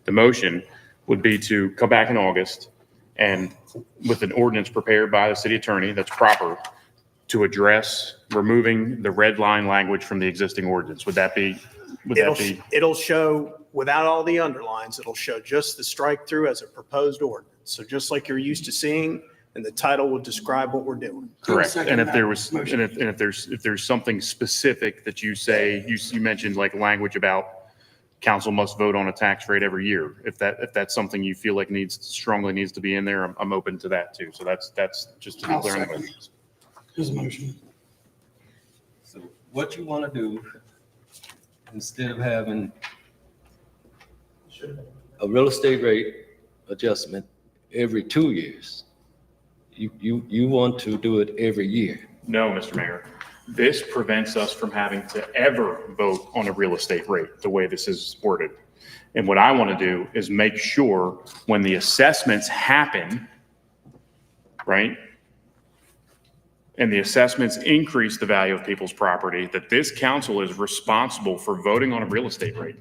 Speaker 7: the motion would be to come back in August and with an ordinance prepared by the city attorney that's proper to address removing the red line language from the existing ordinance. Would that be?
Speaker 10: It'll show, without all the underlines, it'll show just the strike through as a proposed ordinance. So just like you're used to seeing, and the title will describe what we're doing.
Speaker 7: Correct. And if there was, and if there's something specific that you say, you mentioned like language about council must vote on a tax rate every year. If that's something you feel like strongly needs to be in there, I'm open to that too. So that's just to be
Speaker 3: I'll
Speaker 7: clear on the
Speaker 3: second.
Speaker 7: motion.
Speaker 3: Here's a motion.
Speaker 1: So what you want to do, instead of having a real estate rate adjustment every 2 years, you want to do it every year.
Speaker 7: No, Mr. Mayor, this prevents us from having to ever vote on a real estate rate the way this is worded. And what I want to do is make sure when the assessments happen, right? And the assessments increase the value of people's property, that this council is responsible for voting on a real estate rate.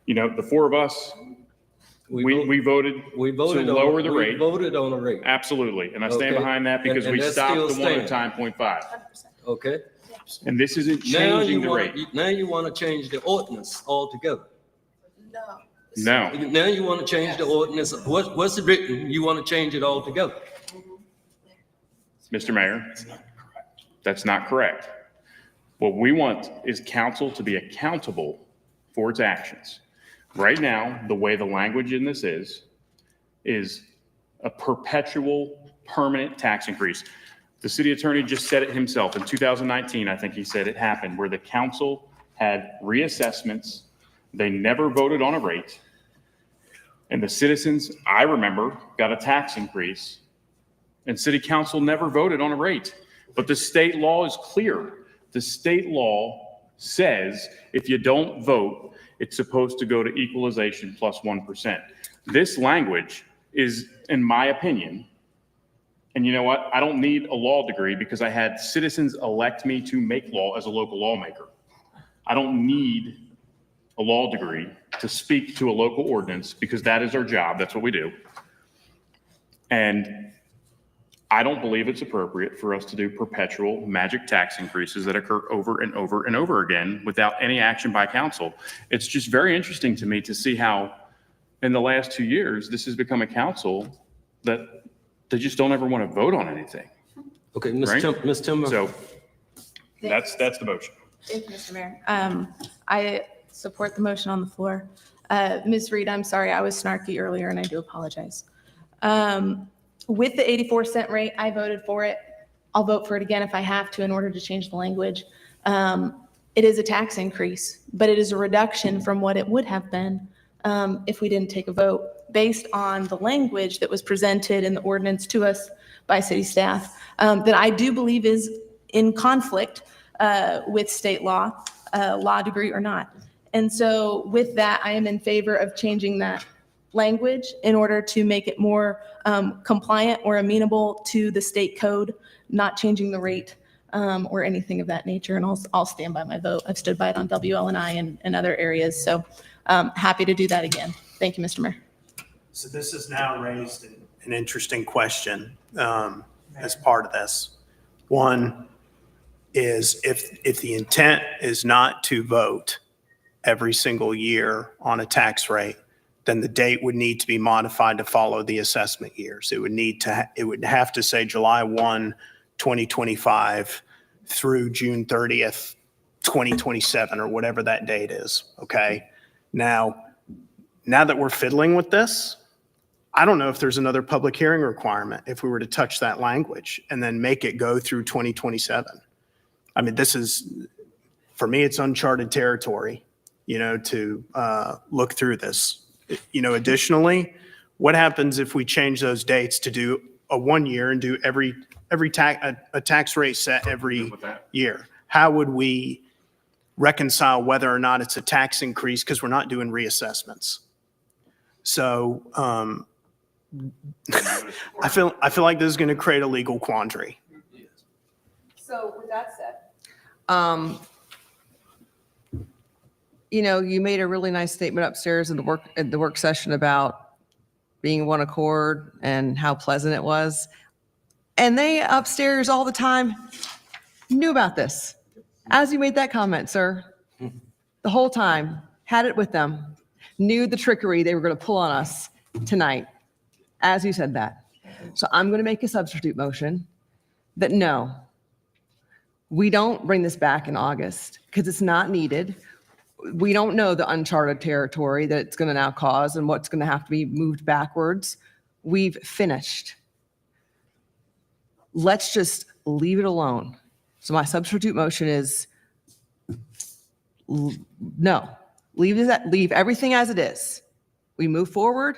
Speaker 7: You know, the four of us, we voted to lower the rate.
Speaker 1: We voted on a rate,
Speaker 7: Absolutely. And I stand
Speaker 1: Okay.
Speaker 7: behind that because
Speaker 1: And
Speaker 7: we
Speaker 1: that's
Speaker 7: stopped
Speaker 1: still
Speaker 7: the one at
Speaker 1: staying.
Speaker 7: time 0.5.
Speaker 1: okay?
Speaker 7: And this isn't
Speaker 1: Now
Speaker 7: changing
Speaker 1: you
Speaker 7: the rate.
Speaker 1: want, now you want to change the ordinance altogether.
Speaker 7: No.
Speaker 1: Now you want to change the ordinance. What's it written? You want to change it altogether.
Speaker 7: Mr. Mayor, that's not correct. What we want is council to be accountable for its actions. Right now, the way the language in this is a perpetual, permanent tax increase. The city attorney just said it himself. In 2019, I think he said it happened, where the council had reassessments. They never voted on a rate. And the citizens, I remember, got a tax increase. And city council never voted on a rate. But the state law is clear. The state law says if you don't vote, it's supposed to go to equalization plus 1%. This language is, in my opinion, and you know what? I don't need a law degree because I had citizens elect me to make law as a local lawmaker. I don't need a law degree to speak to a local ordinance because that is our job. That's what we do. And I don't believe it's appropriate for us to do perpetual magic tax increases that occur over and over and over again without any action by council. It's just very interesting to me to see how in the last 2 years, this has become a council that they just don't ever want to vote on anything.
Speaker 1: Okay,
Speaker 7: Right?
Speaker 1: Ms. Timmer.
Speaker 7: So that's the motion.
Speaker 8: Thank you, Mr. Mayor. I support the motion on the floor. Ms. Reed, I'm sorry, I was snarky earlier and I do apologize. With the 84-cent rate, I voted for it. I'll vote for it again if I have to in order to change the language. It is a tax increase, but it is a reduction from what it would have been if we didn't take a vote based on the language that was presented in the ordinance to us by city staff that I do believe is in conflict with state law, law degree or not. And so with that, I am in favor of changing that language in order to make it more compliant or amenable to the state code, not changing the rate or anything of that nature. And I'll stand by my vote. I've stood by it on WLNI and other areas. So happy to do that again. Thank you, Mr. Mayor.
Speaker 10: So this has now raised an interesting question as part of this. One is if the intent is not to vote every single year on a tax rate, then the date would need to be modified to follow the assessment years. It would have to say July 1, 2025 through June 30th, 2027, or whatever that date is, okay? Now that we're fiddling with this, I don't know if there's another public hearing requirement if we were to touch that language and then make it go through 2027. I mean, this is, for me, it's uncharted territory, to look through this. Additionally, what happens if we change those dates to do a 1 year and do a tax rate set every year? How would we reconcile whether or not it's a tax increase because we're not doing reassessments. So I feel like this is going to create a legal quandary.
Speaker 11: So with that said, you made a really nice statement upstairs in the work session about being one accord and how pleasant it was. And they upstairs all the time knew about this. As you made that comment, sir, the whole time, had it with them, knew the trickery they were going to pull on us tonight, as you said that. So I'm going to make a substitute motion that no, we don't bring this back in August because it's not needed. We don't know the uncharted territory that it's going to now cause and what's going to have to be moved backwards. We've finished. Let's just leave it alone. So my substitute motion is no, leave everything as it is. We move forward.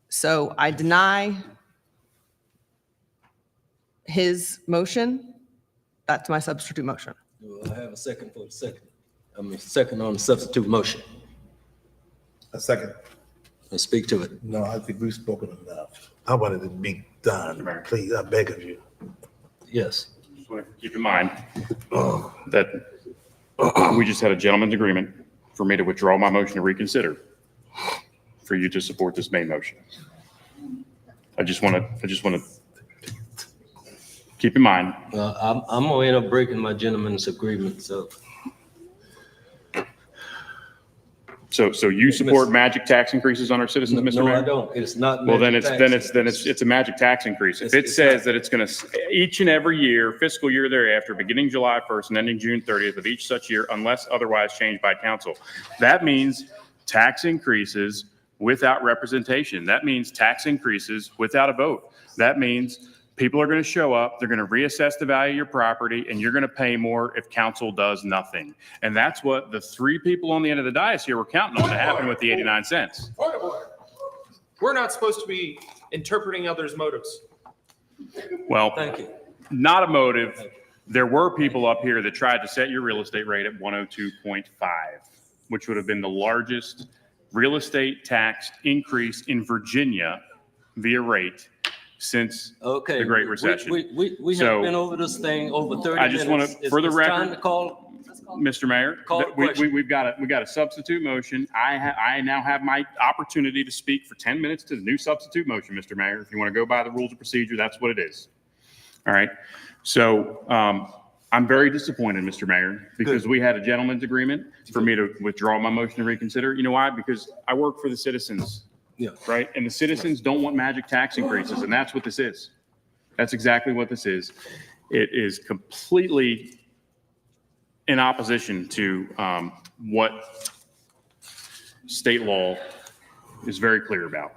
Speaker 11: So I deny his motion. That's my substitute motion.
Speaker 1: Do I have a second for the second? Second on the substitute motion.
Speaker 12: A second.
Speaker 1: Let's speak to it.
Speaker 12: No, I think we've spoken enough. I wanted it to be done. Please, I beg of you.
Speaker 1: Yes.
Speaker 7: Just want to keep in mind that we just had a gentleman's agreement for me to withdraw my motion to reconsider for you to support this main motion. I just want to keep in mind.
Speaker 1: I'm gonna end up breaking my gentleman's agreement, so.
Speaker 7: So you support magic tax increases on our citizens, Mr.
Speaker 1: No,
Speaker 7: Mayor?
Speaker 1: I don't. It's not.
Speaker 7: Well,
Speaker 1: magic tax.
Speaker 7: it's a magic tax increase. If it
Speaker 1: It's
Speaker 7: says
Speaker 1: not.
Speaker 7: that it's going to, each and every year, fiscal year thereafter, beginning July 1st and ending June 30th of each such year, unless otherwise changed by council. That means tax increases without representation. That means tax increases without a vote. That means people are going to show up, they're going to reassess the value of your property, and you're going to pay more if council does nothing. And that's what the three people on the end of the dais here were counting on to happen with the 89 cents.
Speaker 9: We're not supposed to be interpreting others' motives.
Speaker 7: Well,
Speaker 1: Thank you.
Speaker 7: not a motive. There were people up here that tried to set your real estate rate at 102.5, which would have been the largest real estate tax increase in Virginia via rate since
Speaker 1: Okay.
Speaker 7: the Great Recession.
Speaker 1: We
Speaker 7: So,
Speaker 1: have been over this thing over 30 minutes.
Speaker 7: I just want to, for the
Speaker 1: It's time
Speaker 7: record,
Speaker 1: to call.
Speaker 7: Mr. Mayor,
Speaker 1: Call the
Speaker 7: that
Speaker 1: question.
Speaker 7: we've got a substitute motion. I now have my opportunity to speak for 10 minutes to the new substitute motion, Mr. Mayor. If you want to go by the rules of procedure, that's what it is. All right. So I'm very disappointed, Mr. Mayor, because we had a gentleman's agreement for me to withdraw my motion to reconsider. You know why? Because I work for the citizens.
Speaker 1: Yeah.
Speaker 7: Right? And the citizens don't want magic tax increases, and that's what this is. That's exactly what this is. It is completely in opposition to what state law is very clear about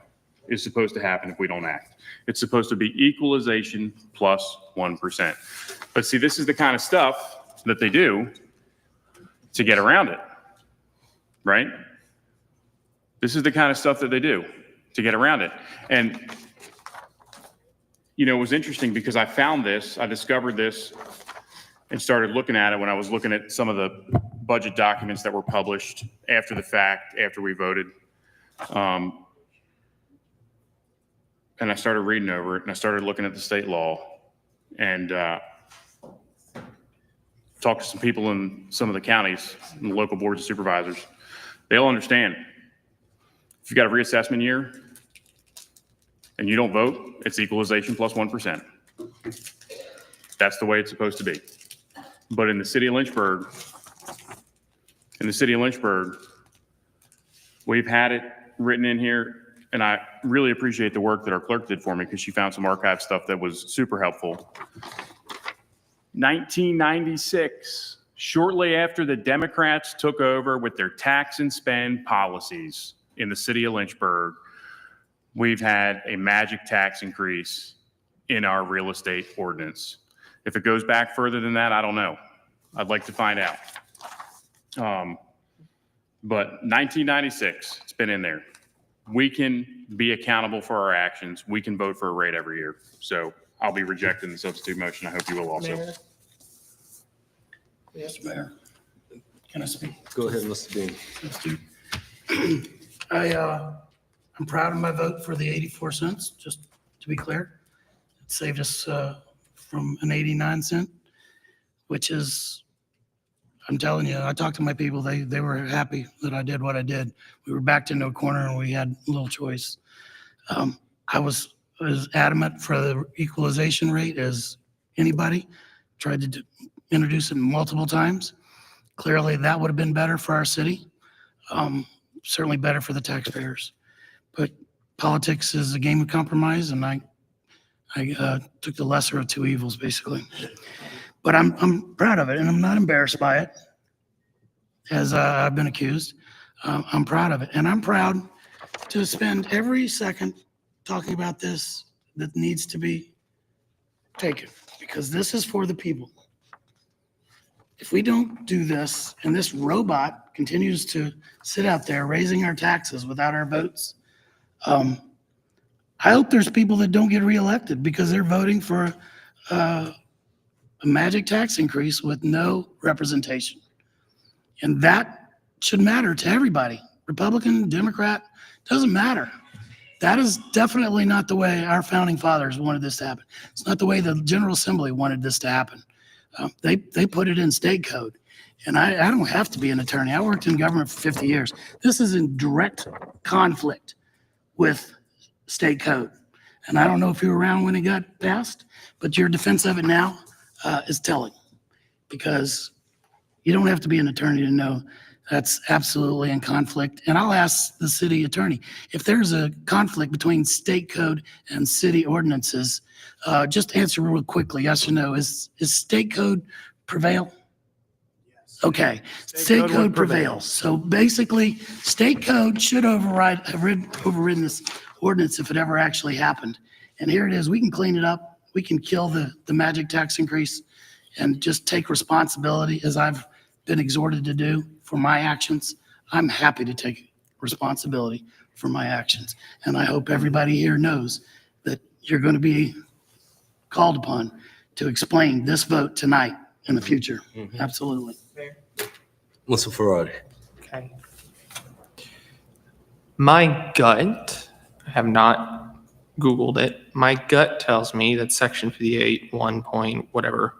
Speaker 7: is supposed to happen if we don't act. It's supposed to be equalization plus 1%. But see, this is the kind of stuff that they do to get around it, right? This is the kind of stuff that they do to get around it. And, you know, it was interesting because I discovered this and started looking at it when I was looking at some of the budget documents that were published after the fact, after we voted. And I started reading over it and I started looking at the state law and talked to some people in some of the counties and the local boards of supervisors. They'll understand. If you've got a reassessment year and you don't vote, it's equalization plus 1%. That's the way it's supposed to be. But in the city of Lynchburg, we've had it written in here, and I really appreciate the work that our clerk did for me because she found some archive stuff that was super helpful. 1996, shortly after the Democrats took over with their tax and spend policies in the city of Lynchburg, we've had a magic tax increase in our real estate ordinance. If it goes back further than that, I don't know. I'd like to find out. But 1996, it's been in there. We can be accountable for our actions. We can vote for a rate every year. So I'll be rejecting the substitute motion. I hope you will also.
Speaker 11: Mayor?
Speaker 3: Can I speak?
Speaker 1: Go ahead, Mr. Dean.
Speaker 3: I'm proud of my vote for the 84 cents, just to be clear. It saved us from an 89 cent, which is, I'm telling you, I talked to my people, they were happy that I did what I did. We were backed into a corner and we had little choice. I was as adamant for the equalization rate as anybody, tried to introduce it multiple times. Clearly, that would have been better for our city, certainly better for the taxpayers. But politics is a game of compromise, and I took the lesser of two evils, basically. But I'm proud of it, and I'm not embarrassed by it, as I've been accused. I'm proud of it, and I'm proud to spend every second talking about this that needs to be taken, because this is for the people. If we don't do this, and this robot continues to sit out there raising our taxes without our votes, I hope there's people that don't get reelected because they're voting for a magic tax increase with no representation. And that should matter to everybody, Republican, Democrat, doesn't matter. That is definitely not the way our founding fathers wanted this to happen. It's not the way the General Assembly wanted this to happen. They put it in state code. And I don't have to be an attorney. I worked in government for 50 years. This is in direct conflict with state code. And I don't know if you were around when it got passed, but your defense of it now is telling, because you don't have to be an attorney to know that's absolutely in conflict. And I'll ask the city attorney, if there's a conflict between state code and city ordinances, just answer real quickly, yes or no. Is state code prevail? Yes. Okay, state code prevails. So basically, state code should have overridden this ordinance if it ever actually happened. And here it is. We can clean it up. We can kill the magic tax increase and just take responsibility, as I've been exhorted to do, for my actions. I'm happy to take responsibility for my actions. And I hope everybody here knows that you're going to be called upon to explain this vote tonight in the future. Absolutely.
Speaker 1: Mr. Ferrari.
Speaker 9: Okay. My gut, I have not Googled it. My gut tells me that section 58, 1 point, whatever,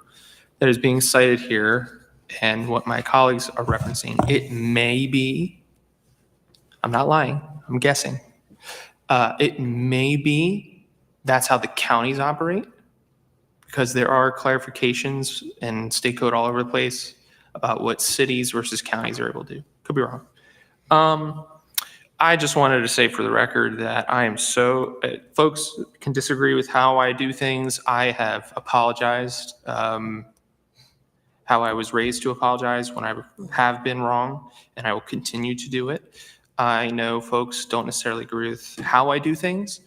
Speaker 9: that is being cited here, and what my colleagues are referencing, it may be, I'm not lying, I'm guessing. It may be that's how the counties operate, because there are clarifications in state code all over the place about what cities versus counties are able to do. Could be wrong. I just wanted to say for the record that I am so, folks can disagree with how I do things. I have apologized, how I was raised to apologize when I have been wrong, and I will continue to do it. I know folks don't necessarily agree with how I do things,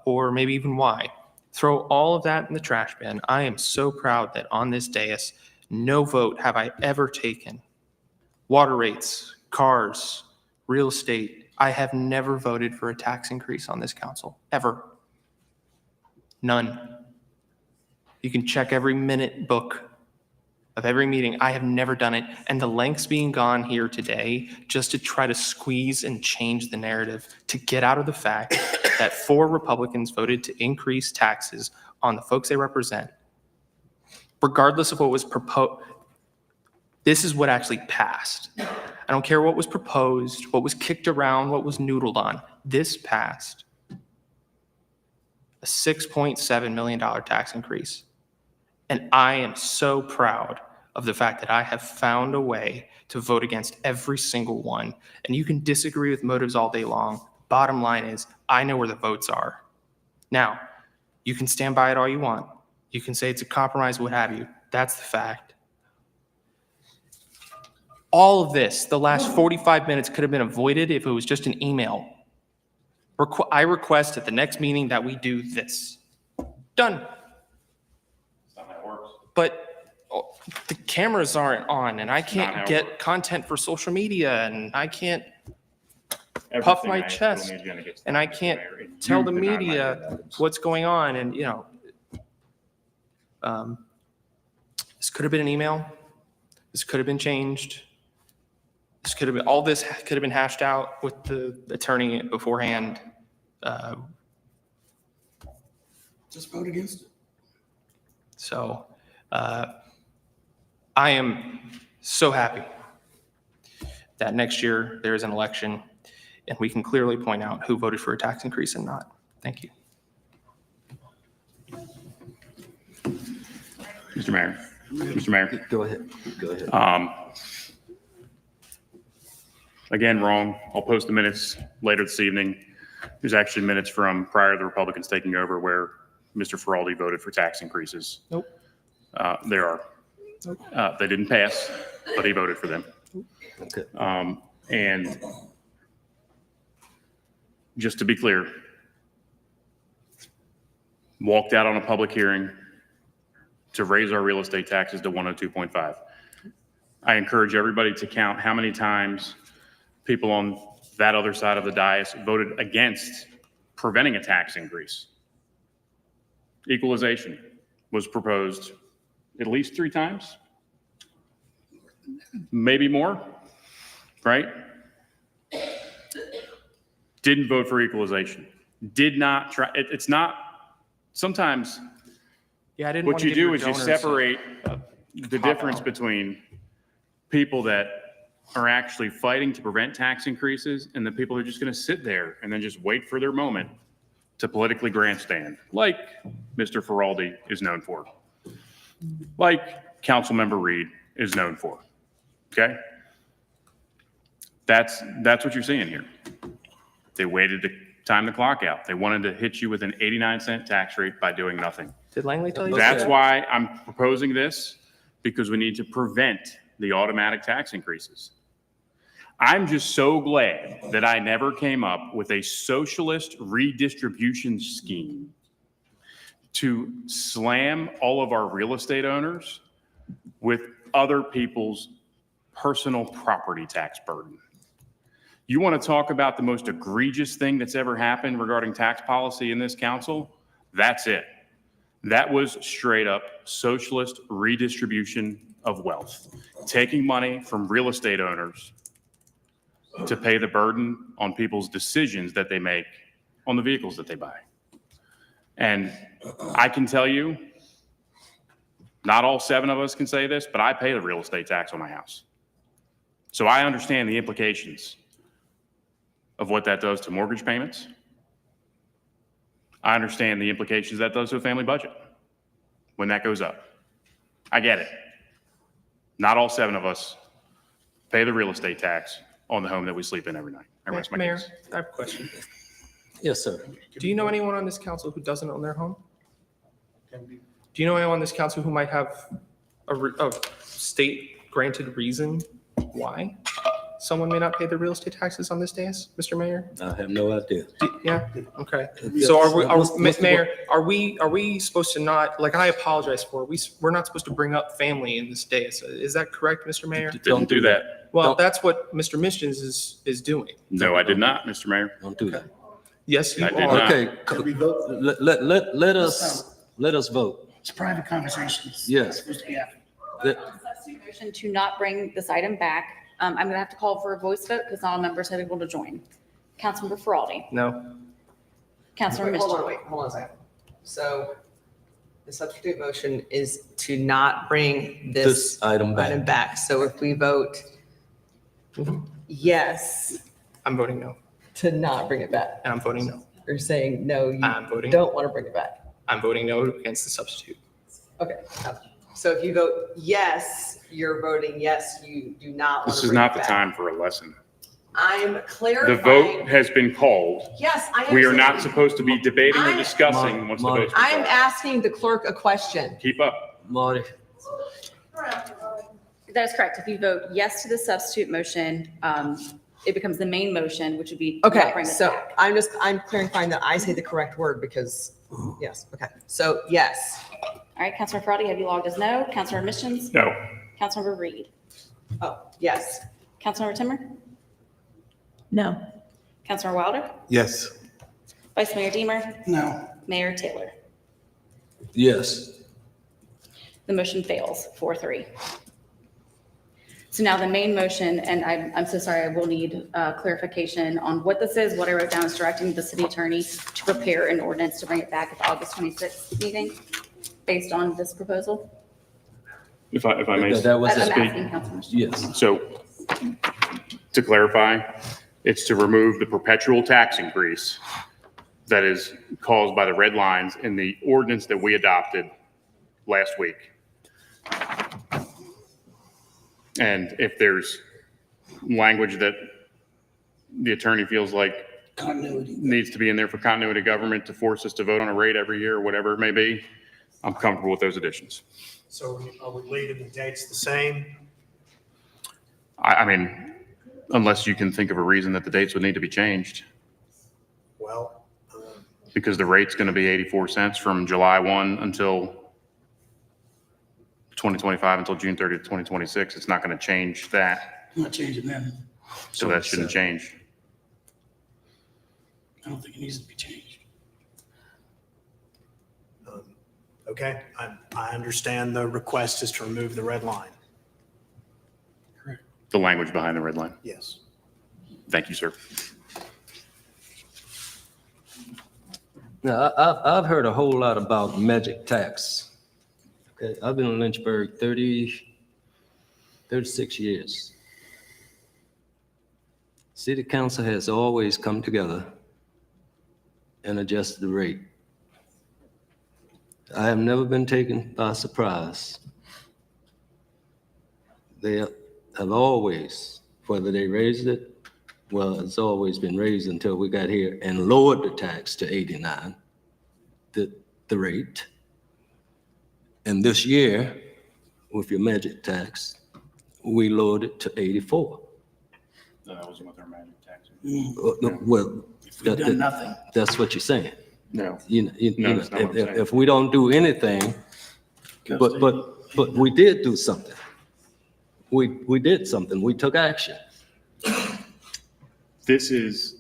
Speaker 9: or maybe even why. Throw all of that in the trash bin. I am so proud that on this dais, no vote have I ever taken. Water rates, cars, real estate. I have never voted for a tax increase on this council, ever. None. You can check every minute book of every meeting. I have never done it. And the lengths being gone here today just to try to squeeze and change the narrative to get out of the fact that 4 Republicans voted to increase taxes on the folks they represent, regardless of what was proposed. This is what actually passed. I don't care what was proposed, what was kicked around, what was noodled on. This passed. A $6.7 million tax increase. And I am so proud of the fact that I have found a way to vote against every single one. And you can disagree with motives all day long. Bottom line is, I know where the votes are. Now, you can stand by it all you want. You can say it's a compromise, what have you. That's the fact. All of this, the last 45 minutes could have been avoided if it was just an email. I request at the next meeting that we do this. Done. But the cameras aren't on, and I can't get content for social media, and I can't puff my chest, and I can't tell the media what's going on. And, you know, this could have been an email. This could have been changed. all this could have been hashed out with the attorney beforehand.
Speaker 3: Just vote against it.
Speaker 9: So I am so happy that next year there is an election and we can clearly point out who voted for a tax increase and not. Thank you.
Speaker 7: Mr. Mayor. Mr. Mayor.
Speaker 1: Go ahead. Go ahead.
Speaker 7: Again, wrong. I'll post the minutes later this evening. There's actually minutes from prior to the Republicans taking over where Mr. Feraldi voted for tax increases.
Speaker 9: Nope.
Speaker 7: There are. They didn't pass, but he voted for them.
Speaker 1: Okay.
Speaker 7: And just to be clear, walked out on a public hearing to raise our real estate taxes to 102.5. I encourage everybody to count how many times people on that other side of the dais voted against preventing a tax increase. Equalization was proposed at least 3 times, maybe more, right? Didn't vote for equalization. Did not try. It's not, sometimes
Speaker 9: Yeah, I didn't
Speaker 7: what
Speaker 9: want to
Speaker 7: you
Speaker 9: give
Speaker 7: do
Speaker 9: your
Speaker 7: is you
Speaker 9: donors
Speaker 7: separate
Speaker 9: a
Speaker 7: the difference between people that are actually fighting to prevent tax increases and the people who are just going to sit there and then just wait for their moment to politically grandstand, like Mr. Feraldi is known for, like Councilmember Reed is known for. Okay? That's what you're seeing here. They waited to time the clock out. They wanted to hit you with an 89-cent tax rate by doing nothing.
Speaker 9: Did Langley tell you?
Speaker 7: That's why I'm proposing this, because we need to prevent the automatic tax increases. I'm just so glad that I never came up with a socialist redistribution scheme to slam all of our real estate owners with other people's personal property tax burden. You want to talk about the most egregious thing that's ever happened regarding tax policy in this council? That's it. That was straight up socialist redistribution of wealth, taking money from real estate owners to pay the burden on people's decisions that they make on the vehicles that they buy. And I can tell you, not all 7 of us can say this, but I pay the real estate tax on my house. So I understand the implications of what that does to mortgage payments. I understand the implications that does to a family budget when that goes up. I get it. Not all 7 of us pay the real estate tax on the home that we sleep in every night. I rest my
Speaker 9: Mayor,
Speaker 7: case.
Speaker 9: I have a question.
Speaker 1: Yes, sir.
Speaker 9: Do you know anyone on this council who doesn't own their home? Do you know anyone on this council who might have a state-granted reason why someone may not pay their real estate taxes on this dais, Mr. Mayor?
Speaker 1: I have no idea.
Speaker 9: Yeah, okay.
Speaker 1: Yes.
Speaker 9: So
Speaker 1: Mr.
Speaker 9: Mayor, are we supposed to not, like, I apologize for, we're not supposed to bring up family in this dais. Is that correct, Mr. Mayor?
Speaker 7: Didn't do that.
Speaker 9: Well,
Speaker 1: Don't-
Speaker 9: that's what Mr. Missions is doing.
Speaker 7: No, I did not, Mr. Mayor.
Speaker 1: Don't do that.
Speaker 9: Yes, you
Speaker 7: I did
Speaker 9: are.
Speaker 7: not.
Speaker 1: Okay, let us vote.
Speaker 3: It's private conversations.
Speaker 1: Yes.
Speaker 3: It's supposed to be happening.
Speaker 2: Substitute motion to not bring this item back. I'm going to have to call for a voice vote because not all members have been able to join. Councilmember Feraldi.
Speaker 9: No.
Speaker 2: Councilmember
Speaker 11: Wait, hold on,
Speaker 2: Missions.
Speaker 11: hold on a second. So the substitute motion is to not bring this
Speaker 1: Item
Speaker 11: item
Speaker 1: back.
Speaker 11: back. So if we vote yes
Speaker 9: I'm voting no,
Speaker 11: to not bring it back,
Speaker 9: and I'm voting no.
Speaker 11: you're saying no, you
Speaker 9: I'm voting.
Speaker 11: don't want to bring it back.
Speaker 9: I'm voting no against the substitute.
Speaker 11: Okay. So if you vote yes, you're voting yes, you do not want
Speaker 7: This
Speaker 11: to
Speaker 7: is
Speaker 11: bring it
Speaker 7: not the
Speaker 11: back.
Speaker 7: time for a lesson.
Speaker 11: I'm
Speaker 7: The
Speaker 11: clarifying.
Speaker 7: vote has been called.
Speaker 11: Yes, I
Speaker 7: We are not
Speaker 11: understand.
Speaker 7: supposed to be debating or
Speaker 11: I'm-
Speaker 7: discussing once the vote's been
Speaker 11: I'm
Speaker 7: called.
Speaker 11: asking the clerk a question.
Speaker 7: Keep up.
Speaker 1: Marty,
Speaker 2: That is correct. If you vote yes to the substitute motion, it becomes the main motion, which would be. not
Speaker 11: Okay,
Speaker 2: bring this
Speaker 11: so
Speaker 2: back.
Speaker 11: I'm clarifying that I say the correct word because, yes, okay. So yes.
Speaker 2: All right, Councilmember Feraldi, have you logged as no? Councilmember Missions?
Speaker 7: No.
Speaker 2: Councilmember Reed?
Speaker 11: Oh, yes.
Speaker 2: Councilmember Timmer?
Speaker 8: No.
Speaker 2: Councilmember Wilder?
Speaker 12: Yes.
Speaker 2: Vice Mayor Deemer?
Speaker 3: No.
Speaker 2: Mayor Taylor?
Speaker 1: yes.
Speaker 2: The motion fails 4-3. So now the main motion, and I'm so sorry, I will need clarification on what this is. What I wrote down is directing the city attorney to prepare an ordinance to bring it back at the August 26th meeting based on this proposal.
Speaker 7: If I may
Speaker 1: That was
Speaker 2: I'm
Speaker 1: it.
Speaker 2: asking Councilman.
Speaker 1: Yes.
Speaker 7: So to clarify, it's to remove the perpetual tax increase that is caused by the red lines in the ordinance that we adopted last week. And if there's language that the attorney feels like
Speaker 3: Continuity.
Speaker 7: needs to be in there for continuity of government to force us to vote on a rate every year or whatever it may be, I'm comfortable with those additions.
Speaker 10: So are we leaving the dates the same?
Speaker 7: I mean, unless you can think of a reason that the dates would need to be changed,
Speaker 10: Well,
Speaker 7: because the rate's going to be 84 cents from July 1 until 2025 until June 30th, 2026. It's not going to change that.
Speaker 3: I'm not changing that.
Speaker 7: So that shouldn't change.
Speaker 3: I don't think it needs to be changed.
Speaker 10: okay, I understand the request is to remove the red line.
Speaker 7: The language behind the red line.
Speaker 10: Yes.
Speaker 7: Thank you, sir.
Speaker 1: Now, I've heard a whole lot about magic tax. Okay, I've been in Lynchburg 36 years. City council has always come together and adjusted the rate. I have never been taken by surprise. They have always, whether they raised it, well, it's always been raised until we got here and lowered the tax to 89, the rate. And this year, with your magic tax, we lowered it to 84.
Speaker 7: No, that wasn't with our magic tax.
Speaker 1: Well,
Speaker 3: If we've done nothing.
Speaker 1: that's what you're saying.
Speaker 7: No.
Speaker 1: You know,
Speaker 7: that's not what I'm saying.
Speaker 1: if we don't do anything, but we did do something. We did something. We took action.
Speaker 7: This is,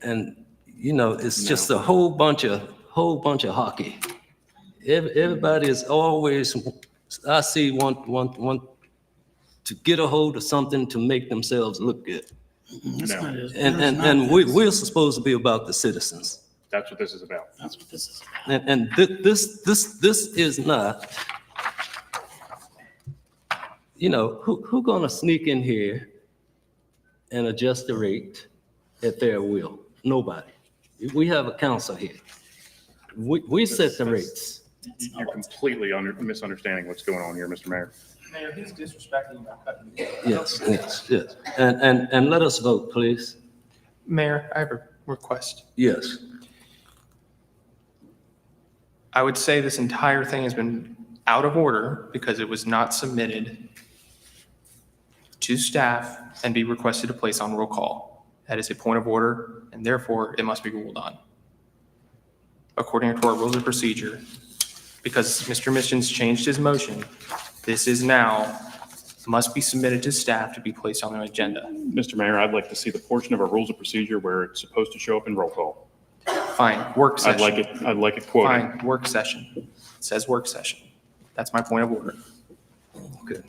Speaker 1: And, you know, it's just a whole bunch of hockey. Everybody is always, I see, want to get a hold of something to make themselves look good.
Speaker 3: That's not it.
Speaker 1: And we're supposed to be about the citizens.
Speaker 7: that's what this is about.
Speaker 3: That's what this is about.
Speaker 1: And this is not, you know, who gonna sneak in here and adjust the rate at their will? Nobody. We have a council here. We set the rates.
Speaker 7: You're completely misunderstanding what's going on here, Mr. Mayor.
Speaker 9: Mayor, he's disrespecting my
Speaker 1: Yes. And let us vote, please.
Speaker 9: Mayor, I have a request.
Speaker 1: Yes.
Speaker 9: I would say this entire thing has been out of order because it was not submitted to staff and be requested to place on roll call. That is a point of order, and therefore it must be ruled on. According to our rules of procedure, because Mr. Missions changed his motion, this is now, must be submitted to staff to be placed on the agenda.
Speaker 7: Mr. Mayor, I'd like to see the portion of our rules of procedure where it's supposed to show up in roll call.
Speaker 9: Fine, work session.
Speaker 7: I'd like it quoted.
Speaker 9: Fine, work session. It says work session. That's my point of order.
Speaker 1: Okay.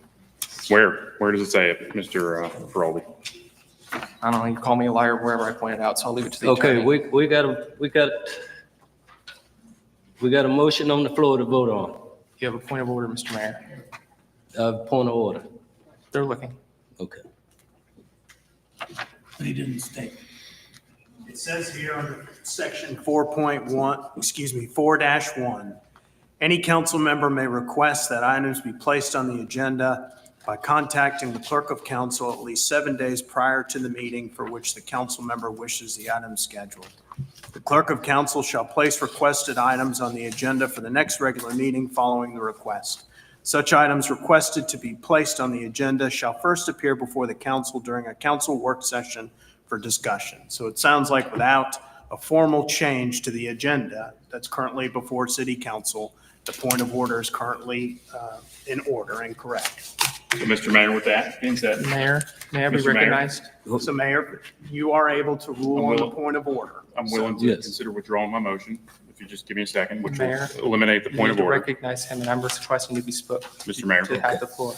Speaker 7: Where does it say it, Mr. Feraldi?
Speaker 9: I don't know, you call me a liar wherever I point it out, so I'll leave it to the
Speaker 1: Okay,
Speaker 9: attorney.
Speaker 1: we got a motion on the floor to vote on.
Speaker 9: You have a point of order, Mr. Mayor.
Speaker 1: Point of order.
Speaker 9: They're looking.
Speaker 1: Okay.
Speaker 3: But he didn't state.
Speaker 10: It says here under section 4.1, any council member may request that items be placed on the agenda by contacting the clerk of council at least 7 days prior to the meeting for which the council member wishes the item scheduled. The clerk of council shall place requested items on the agenda for the next regular meeting following the request. Such items requested to be placed on the agenda shall first appear before the council during a council work session for discussion. So it sounds like without a formal change to the agenda that's currently before city council, the point of order is currently in order and correct.
Speaker 7: So, Mr. Mayor, with that being said,
Speaker 9: Mayor, may I be
Speaker 7: Mr. Mayor?
Speaker 9: recognized?
Speaker 10: So Mayor, you are able to rule on the point of order.
Speaker 7: I'm willing to
Speaker 1: Yes.
Speaker 7: consider withdrawing my motion, if you just give me a second, which
Speaker 9: Mayor,
Speaker 7: will eliminate the
Speaker 9: You
Speaker 7: point
Speaker 9: need
Speaker 7: of
Speaker 9: to
Speaker 7: order.
Speaker 9: recognize him, and I'm requesting to be spoke.
Speaker 7: Mr. Mayor.
Speaker 9: To have the floor.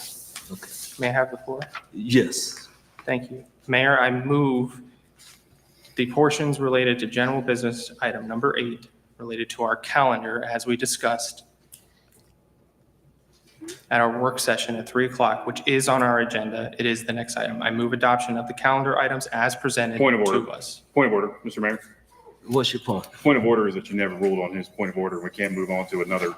Speaker 9: May I have the floor?
Speaker 1: Yes.
Speaker 9: Thank you. Mayor, I move the portions related to general business item number 8, related to our calendar, as we discussed at our work session at 3 o'clock, which is on our agenda. It is the next item. I move adoption of the calendar items as presented
Speaker 7: Point of order.
Speaker 9: to us.
Speaker 7: Point of order, Mr. Mayor.
Speaker 1: What's your point?
Speaker 7: Point of order is that you never ruled on his point of order. We can't move on to another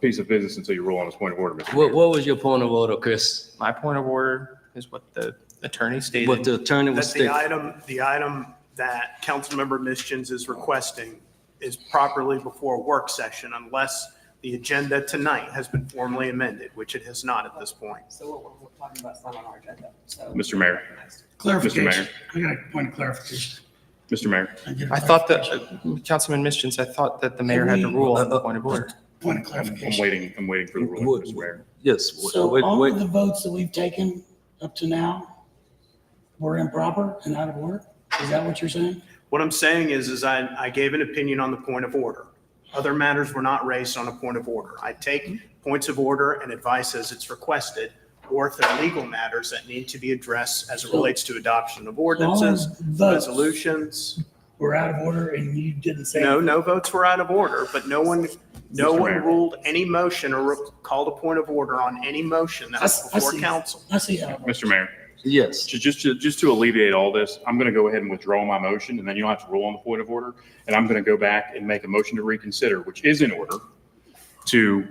Speaker 7: piece of business until you rule on his point of order, Mr. Mayor.
Speaker 1: What was your point of order, Chris?
Speaker 9: My point of order is what the attorney stated.
Speaker 1: What the attorney was
Speaker 10: That
Speaker 1: stating?
Speaker 10: the item that Councilmember Mischins is requesting is properly before a work session unless the agenda tonight has been formally amended, which it has not at this point.
Speaker 13: So what we're talking about is not on our agenda. So
Speaker 7: Mr. Mayor.
Speaker 3: Clarification. I got a point of clarification.
Speaker 7: Mr. Mayor.
Speaker 9: I thought that, Councilman Mischins, I thought that the mayor had to rule on the point of order.
Speaker 3: Point of
Speaker 7: I'm
Speaker 3: clarification.
Speaker 7: waiting for the ruling, Mr. Mayor.
Speaker 1: Yes.
Speaker 3: So
Speaker 1: wait,
Speaker 3: all
Speaker 1: wait.
Speaker 3: of the votes that we've taken up to now were improper and out of order? Is that what you're saying?
Speaker 10: What I'm saying is I gave an opinion on the point of order. Other matters were not raised on a point of order. I take points of order and advice as it's requested, or if there are legal matters that need to be addressed as it relates to adoption of ordinances,
Speaker 3: votes
Speaker 10: resolutions.
Speaker 3: were out of order and you didn't say?
Speaker 10: No votes were out of order, but no one
Speaker 7: Mr. Mayor.
Speaker 10: ruled any motion or called a point of order on any motion that was
Speaker 3: I
Speaker 10: before
Speaker 3: see.
Speaker 10: council.
Speaker 3: I see how it works.
Speaker 7: Mr. Mayor,
Speaker 1: Yes.
Speaker 7: just to alleviate all this, I'm going to go ahead and withdraw my motion, and then you don't have to rule on the point of order. And I'm going to go back and make a motion to reconsider, which is in order, to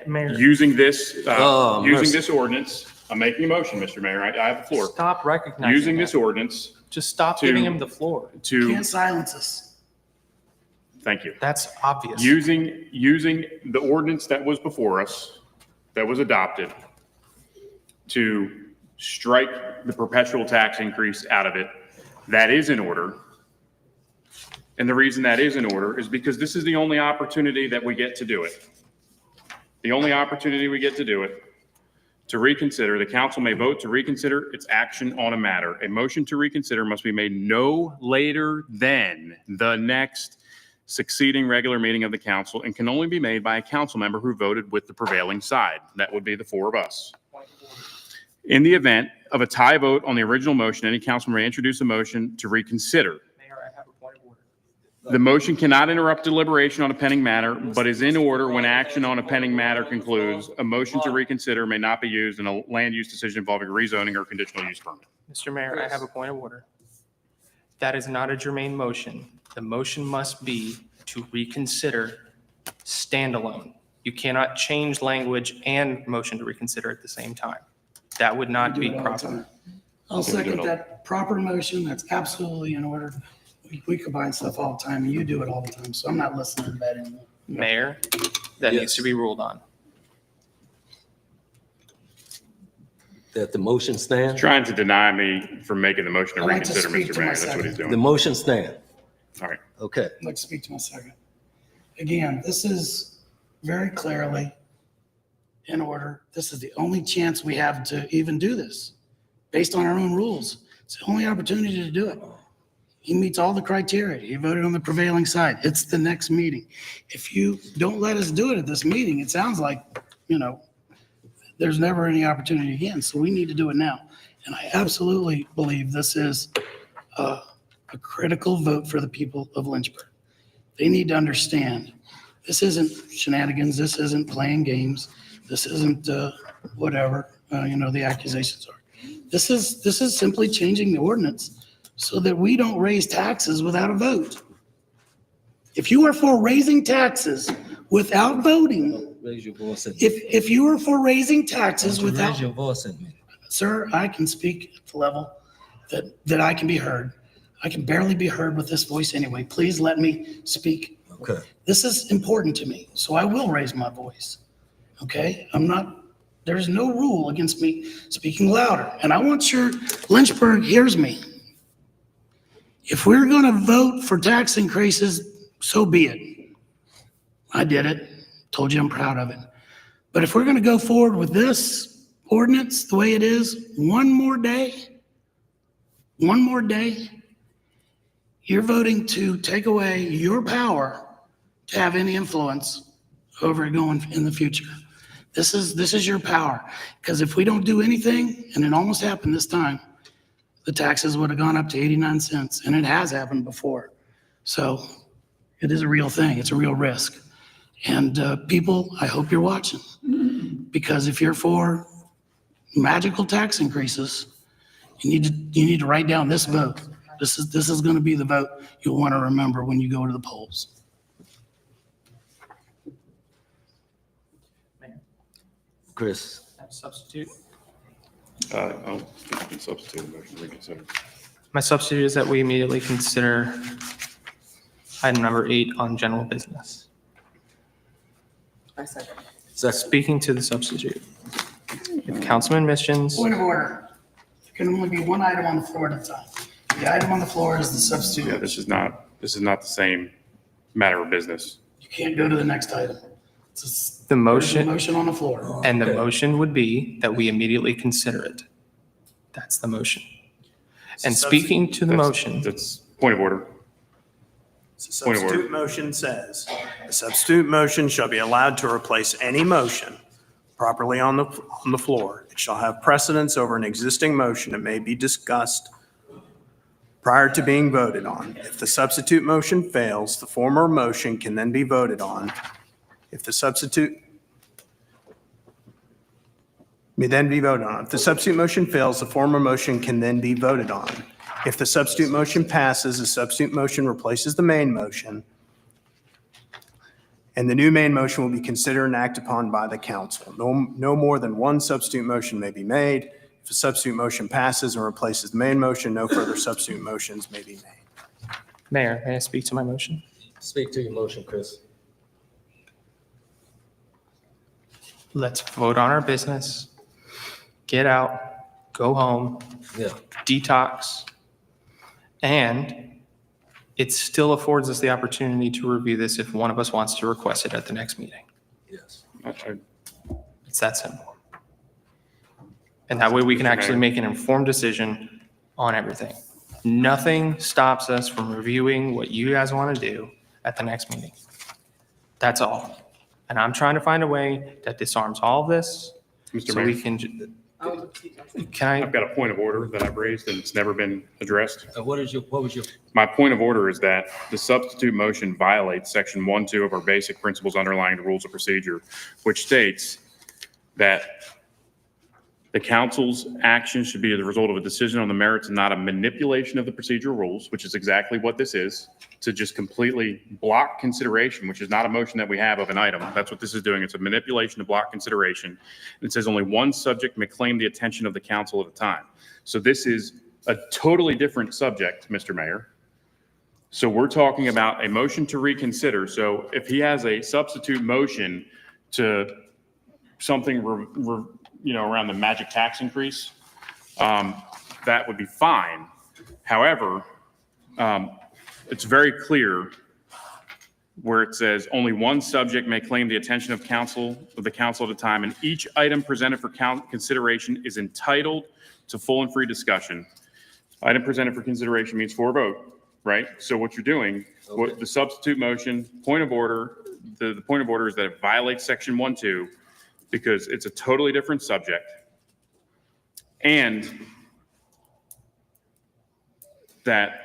Speaker 9: Mayor,
Speaker 7: using this
Speaker 1: mercy.
Speaker 7: this ordinance. I'm making a motion, Mr. Mayor. I have the floor.
Speaker 9: stop recognizing
Speaker 7: Using
Speaker 9: that.
Speaker 7: this ordinance
Speaker 9: Just stop
Speaker 7: to-
Speaker 9: giving him the floor.
Speaker 7: to,
Speaker 3: Can't silence us.
Speaker 7: thank you.
Speaker 9: That's obvious.
Speaker 7: Using the ordinance that was before us, that was adopted, to strike the perpetual tax increase out of it. That is in order. And the reason that is in order is because this is the only opportunity that we get to do it. The only opportunity we get to do it, to reconsider. The council may vote to reconsider its action on a matter. A motion to reconsider must be made no later than the next succeeding regular meeting of the council and can only be made by a council member who voted with the prevailing side. That would be the 4 of us. In the event of a tie vote on the original motion, any councilman may introduce a motion to reconsider.
Speaker 9: Mayor, I have a point of order.
Speaker 7: The motion cannot interrupt deliberation on a pending matter, but is in order when action on a pending matter concludes. A motion to reconsider may not be used in a land use decision involving rezoning or conditional use permit.
Speaker 9: Mr. Mayor, I have a point of order. That is not a germane motion. The motion must be to reconsider standalone. You cannot change language and motion to reconsider at the same time. That would not be
Speaker 3: We do it all the
Speaker 9: proper.
Speaker 3: time. I'll second that proper motion. That's absolutely in order. We combine stuff all the time and you do it all the time. So I'm not listening to that anymore.
Speaker 9: Mayor, that needs to be ruled on.
Speaker 1: That the motion stand?
Speaker 7: Trying to deny me from making the motion to
Speaker 3: I'd like to
Speaker 7: reconsider,
Speaker 3: speak
Speaker 7: Mr.
Speaker 3: to
Speaker 7: Mayor.
Speaker 3: my
Speaker 7: That's what he's
Speaker 3: second.
Speaker 1: The
Speaker 7: doing.
Speaker 1: motion stand.
Speaker 7: All right.
Speaker 1: Okay.
Speaker 3: I'd like to speak to my second. Again, this is very clearly in order. This is the only chance we have to even do this, based on our own rules. It's the only opportunity to do it. He meets all the criteria. He voted on the prevailing side. It's the next meeting. If you don't let us do it at this meeting, it sounds like, there's never any opportunity again. So we need to do it now. And I absolutely believe this is a critical vote for the people of Lynchburg. They need to understand, this isn't shenanigans. This isn't playing games. This isn't whatever, the accusations are. This is simply changing the ordinance so that we don't raise taxes without a vote. If you are for raising taxes without voting,
Speaker 1: Raise your voice at me.
Speaker 3: if you are for raising taxes
Speaker 1: Don't you
Speaker 3: without,
Speaker 1: raise your voice at me.
Speaker 3: sir, I can speak at the level that I can be heard. I can barely be heard with this voice anyway. Please let me speak.
Speaker 1: Okay.
Speaker 3: This is important to me, so I will raise my voice. Okay? There's no rule against me speaking louder. And I want sure Lynchburg hears me. If we're going to vote for tax increases, so be it. I did it. Told you I'm proud of it. But if we're going to go forward with this ordinance the way it is, one more day, you're voting to take away your power to have any influence over it going in the future. This is your power. Because if we don't do anything, and it almost happened this time, the taxes would have gone up to 89 cents, and it has happened before. So it is a real thing. It's a real risk. And people, I hope you're watching, because if you're for magical tax increases, you need to write down this vote. This is going to be the vote you'll want to remember when you go to the polls.
Speaker 1: Chris,
Speaker 9: Substitute.
Speaker 7: I'll substitute the motion, reconsider.
Speaker 9: My substitute is that we immediately consider item number 8 on general business.
Speaker 13: I second.
Speaker 1: second.
Speaker 9: Speaking to the substitute. If Councilman Missions,
Speaker 3: Point of order. There can only be one item on the floor at a time. The item on the floor is the substitute.
Speaker 7: Yeah, this is not the same matter of business.
Speaker 3: You can't go to the next item. There's a
Speaker 9: the motion,
Speaker 3: motion on the floor.
Speaker 9: and the motion would be that we immediately consider it. That's the motion. And speaking to the motion,
Speaker 7: That's point of order.
Speaker 10: So
Speaker 7: Point of order.
Speaker 10: substitute motion says, a substitute motion shall be allowed to replace any motion properly on the floor. It shall have precedence over an existing motion and may be discussed prior to being voted on. If the substitute motion fails, the former motion can then be voted on. If the substitute may then be voted on. If the substitute motion fails, the former motion can then be voted on. If the substitute motion passes, the substitute motion replaces the main motion, and the new main motion will be considered and acted upon by the council. No more than one substitute motion may be made. If a substitute motion passes and replaces the main motion, no further substitute motions may be made.
Speaker 9: Mayor, may I speak to my motion?
Speaker 1: Speak to your motion, Chris.
Speaker 9: Let's vote on our business, get out, go home,
Speaker 1: Yeah.
Speaker 9: detox, and it still affords us the opportunity to review this if one of us wants to request it at the next meeting.
Speaker 1: Yes.
Speaker 9: It's that simple. And that way we can actually make an informed decision on everything. Nothing stops us from reviewing what you guys want to do at the next meeting. That's all. And I'm trying to find a way that disarms all of this
Speaker 7: Mr.
Speaker 9: so we
Speaker 7: Mayor,
Speaker 9: can, can
Speaker 7: I've
Speaker 9: I,
Speaker 7: got a point of order that I've raised and it's never been addressed.
Speaker 1: What was your,
Speaker 7: My point of order is that the substitute motion violates section 1.2 of our basic principles underlying the rules of procedure, which states that the council's action should be the result of a decision on the merits and not a manipulation of the procedural rules, which is exactly what this is, to just completely block consideration, which is not a motion that we have of an item. That's what this is doing. It's a manipulation to block consideration. And it says only one subject may claim the attention of the council at a time. So this is a totally different subject, Mr. Mayor. So we're talking about a motion to reconsider. So if he has a substitute motion to something, around the magic tax increase, that would be fine. However, it's very clear where it says only one subject may claim the attention of the council at a time, and each item presented for consideration is entitled to full and free discussion. Item presented for consideration means for a vote, right? So what you're doing, what the substitute motion, point of order, the point of order is that it violates section 1.2 because it's a totally different subject. And that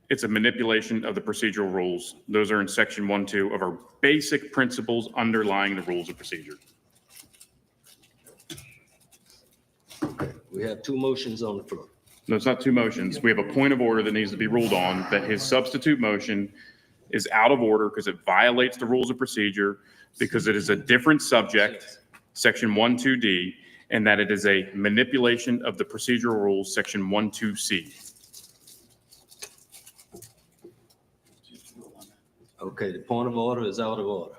Speaker 7: it's a manipulation of the procedural rules. Those are in section 1.2 of our basic principles underlying the rules of procedure.
Speaker 1: we have two motions on the floor.
Speaker 7: No, it's not two motions. We have a point of order that needs to be ruled on, that his substitute motion is out of order because it violates the rules of procedure, because it is a different subject, section 1.2D, and that it is a manipulation of the procedural rules, section 1.2C.
Speaker 1: Okay, the point of order is out of order.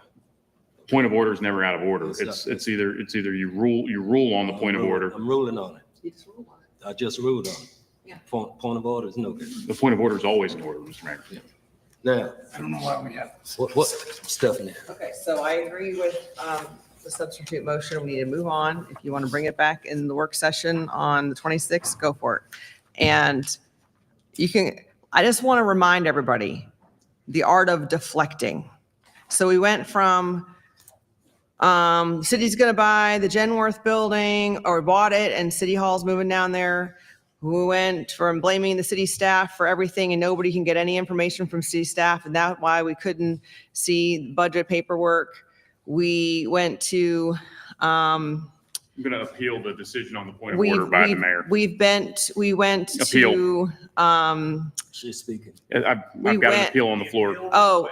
Speaker 7: Point of order is never out of order.
Speaker 1: It's not.
Speaker 7: It's either you rule on the point of order.
Speaker 1: I'm ruling on it.
Speaker 13: You just rule on it.
Speaker 1: I just ruled on it.
Speaker 13: Yeah.
Speaker 1: Point of order is no good.
Speaker 7: The point of order is always in order, Mr. Mayor.
Speaker 1: Now,
Speaker 3: I don't know why we have this.
Speaker 1: what, Stephanie?
Speaker 11: Okay, so I agree with the substitute motion. We need to move on. If you want to bring it back in the work session on the 26th, go for it. And I just want to remind everybody the art of deflecting. So we went from City's going to buy the Genworth building, or bought it, and City Hall's moving down there. We went from blaming the city staff for everything, and nobody can get any information from city staff, and that's why we couldn't see budget paperwork. We went to,
Speaker 7: I'm going to appeal the decision on the point of order by the mayor.
Speaker 11: we went
Speaker 7: Appeal.
Speaker 11: to,
Speaker 1: She's speaking.
Speaker 7: I've
Speaker 11: We
Speaker 7: got an
Speaker 11: went-
Speaker 7: appeal on the floor.
Speaker 11: Oh.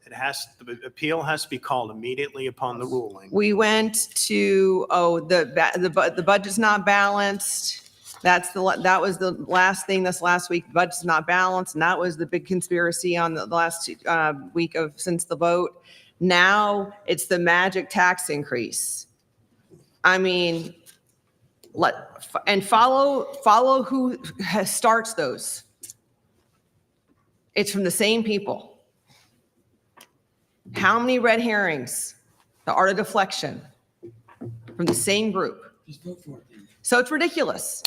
Speaker 10: The appeal has to be called immediately upon the ruling.
Speaker 11: we went to, the budget's not balanced. That was the last thing this last week. The budget's not balanced, and that was the big conspiracy on the last week since the vote. Now it's the magic tax increase. I mean, follow who starts those. It's from the same people. How many red herrings? The art of deflection from the same group.
Speaker 3: Just vote for it.
Speaker 11: So it's ridiculous.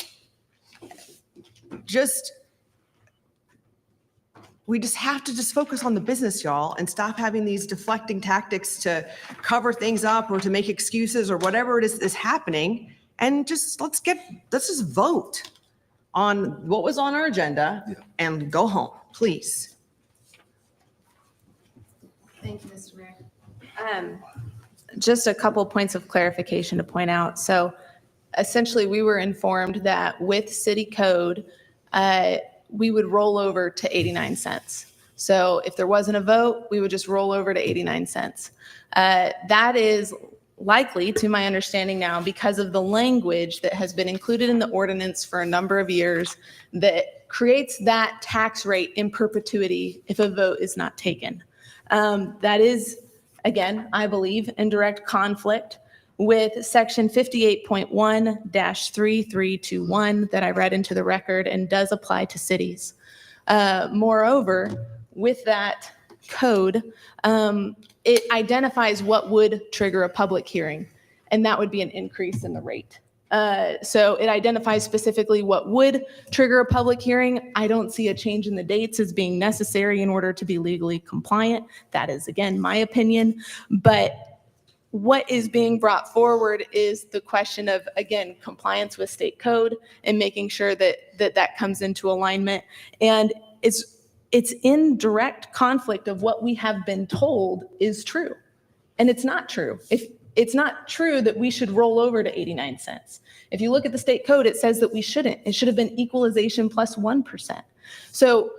Speaker 11: We just have to focus on the business, y'all, and stop having these deflecting tactics to cover things up or to make excuses or whatever it is happening. And let's just vote on what was on our agenda and go home, please.
Speaker 2: Thank you, Mr. Mayor. Just a couple points of clarification to point out. So essentially, we were informed that with city code, we would roll over to 89 cents. So if there wasn't a vote, we would just roll over to 89 cents. That is likely, to my understanding now, because of the language that has been included in the ordinance for a number of years that creates that tax rate in perpetuity if a vote is not taken. That is, again, I believe, in direct conflict with section 58.1-3321 that I read into the record and does apply to cities. Moreover, with that code, it identifies what would trigger a public hearing, and that would be an increase in the rate. So it identifies specifically what would trigger a public hearing. I don't see a change in the dates as being necessary in order to be legally compliant. That is, again, my opinion. But what is being brought forward is the question of, again, compliance with state code and making sure that comes into alignment. And it's in direct conflict of what we have been told is true. And it's not true. It's not true that we should roll over to 89 cents. If you look at the state code, it says that we shouldn't. It should have been equalization plus 1%. So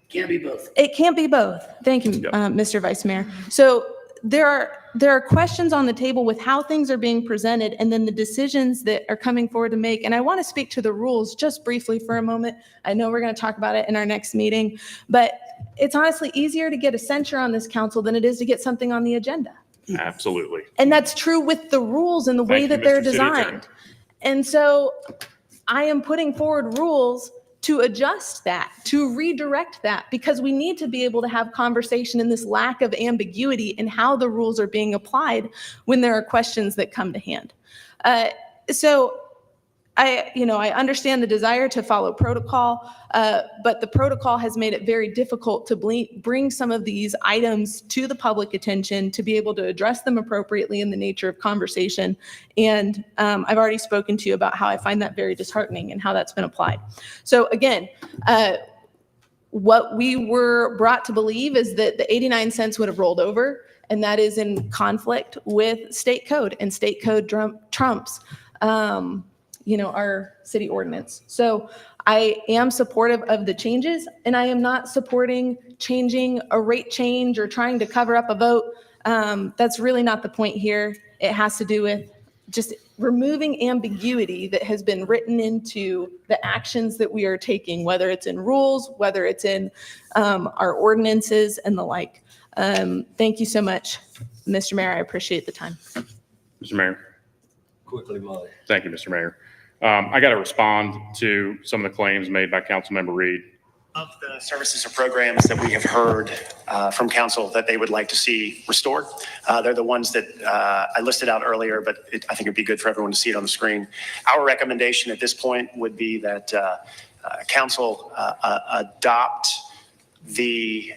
Speaker 3: Can't be both.
Speaker 2: it can't be both. Thank you, Mr. Vice Mayor. So there are questions on the table with how things are being presented and then the decisions that are coming forward to make. And I want to speak to the rules just briefly for a moment. I know we're going to talk about it in our next meeting, but it's honestly easier to get a censure on this council than it is to get something on the agenda.
Speaker 7: Absolutely.
Speaker 2: And that's true with the rules and the way
Speaker 7: Thank you,
Speaker 2: that they're
Speaker 7: Mr. City Attorney.
Speaker 2: designed. And so I am putting forward rules to adjust that, to redirect that, because we need to be able to have conversation in this lack of ambiguity in how the rules are being applied when there are questions that come to hand. So I understand the desire to follow protocol, but the protocol has made it very difficult to bring some of these items to the public attention to be able to address them appropriately in the nature of conversation. And I've already spoken to you about how I find that very disheartening and how that's been applied. So again, what we were brought to believe is that the 89 cents would have rolled over, and that is in conflict with state code, and state code trumps our city ordinance. So I am supportive of the changes, and I am not supporting changing a rate change or trying to cover up a vote. That's really not the point here. It has to do with just removing ambiguity that has been written into the actions that we are taking, whether it's in rules, whether it's in our ordinances and the like. Thank you so much, Mr. Mayor. I appreciate the time.
Speaker 7: Mr. Mayor.
Speaker 1: Quickly, Molly.
Speaker 7: Thank you, Mr. Mayor. I got to respond to some of the claims made by Councilmember Reed.
Speaker 14: Of the services or programs that we have heard from council that they would like to see restored. They're the ones that I listed out earlier, but I think it'd be good for everyone to see it on the screen. Our recommendation at this point would be that council adopt the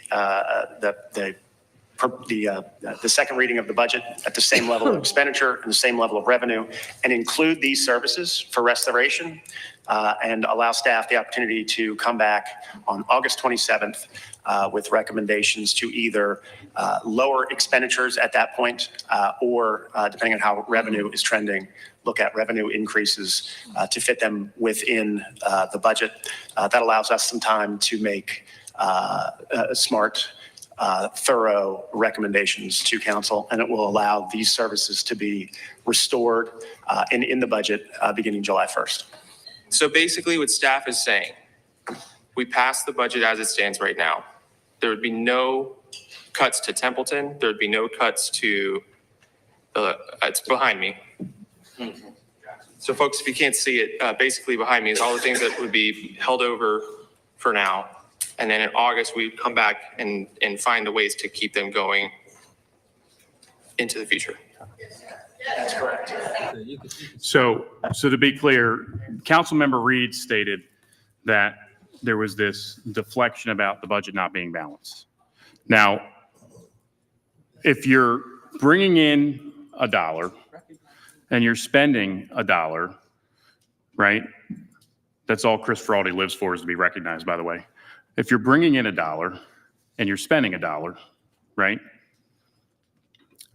Speaker 14: the second reading of the budget at the same level of expenditure and the same level of revenue, and include these services for restoration, and allow staff the opportunity to come back on August 27th with recommendations to either lower expenditures at that point, or depending on how revenue is trending, look at revenue increases to fit them within the budget. That allows us some time to make smart, thorough recommendations to council, and it will allow these services to be restored and in the budget beginning July 1st.
Speaker 9: So basically what staff is saying, we passed the budget as it stands right now. There would be no cuts to Templeton. There would be no cuts to, it's behind me. So folks, if you can't see it, basically behind me is all the things that would be held over for now. And then in August, we'd come back and find the ways to keep them going into the future.
Speaker 14: That's correct.
Speaker 7: So to be clear, Councilmember Reed stated that there was this deflection about the budget not being balanced. Now, if you're bringing in $1 and you're spending $1, right? That's all Chris Feraldi lives for, is to be recognized, by the way. If you're bringing in $1 and you're spending $1, right?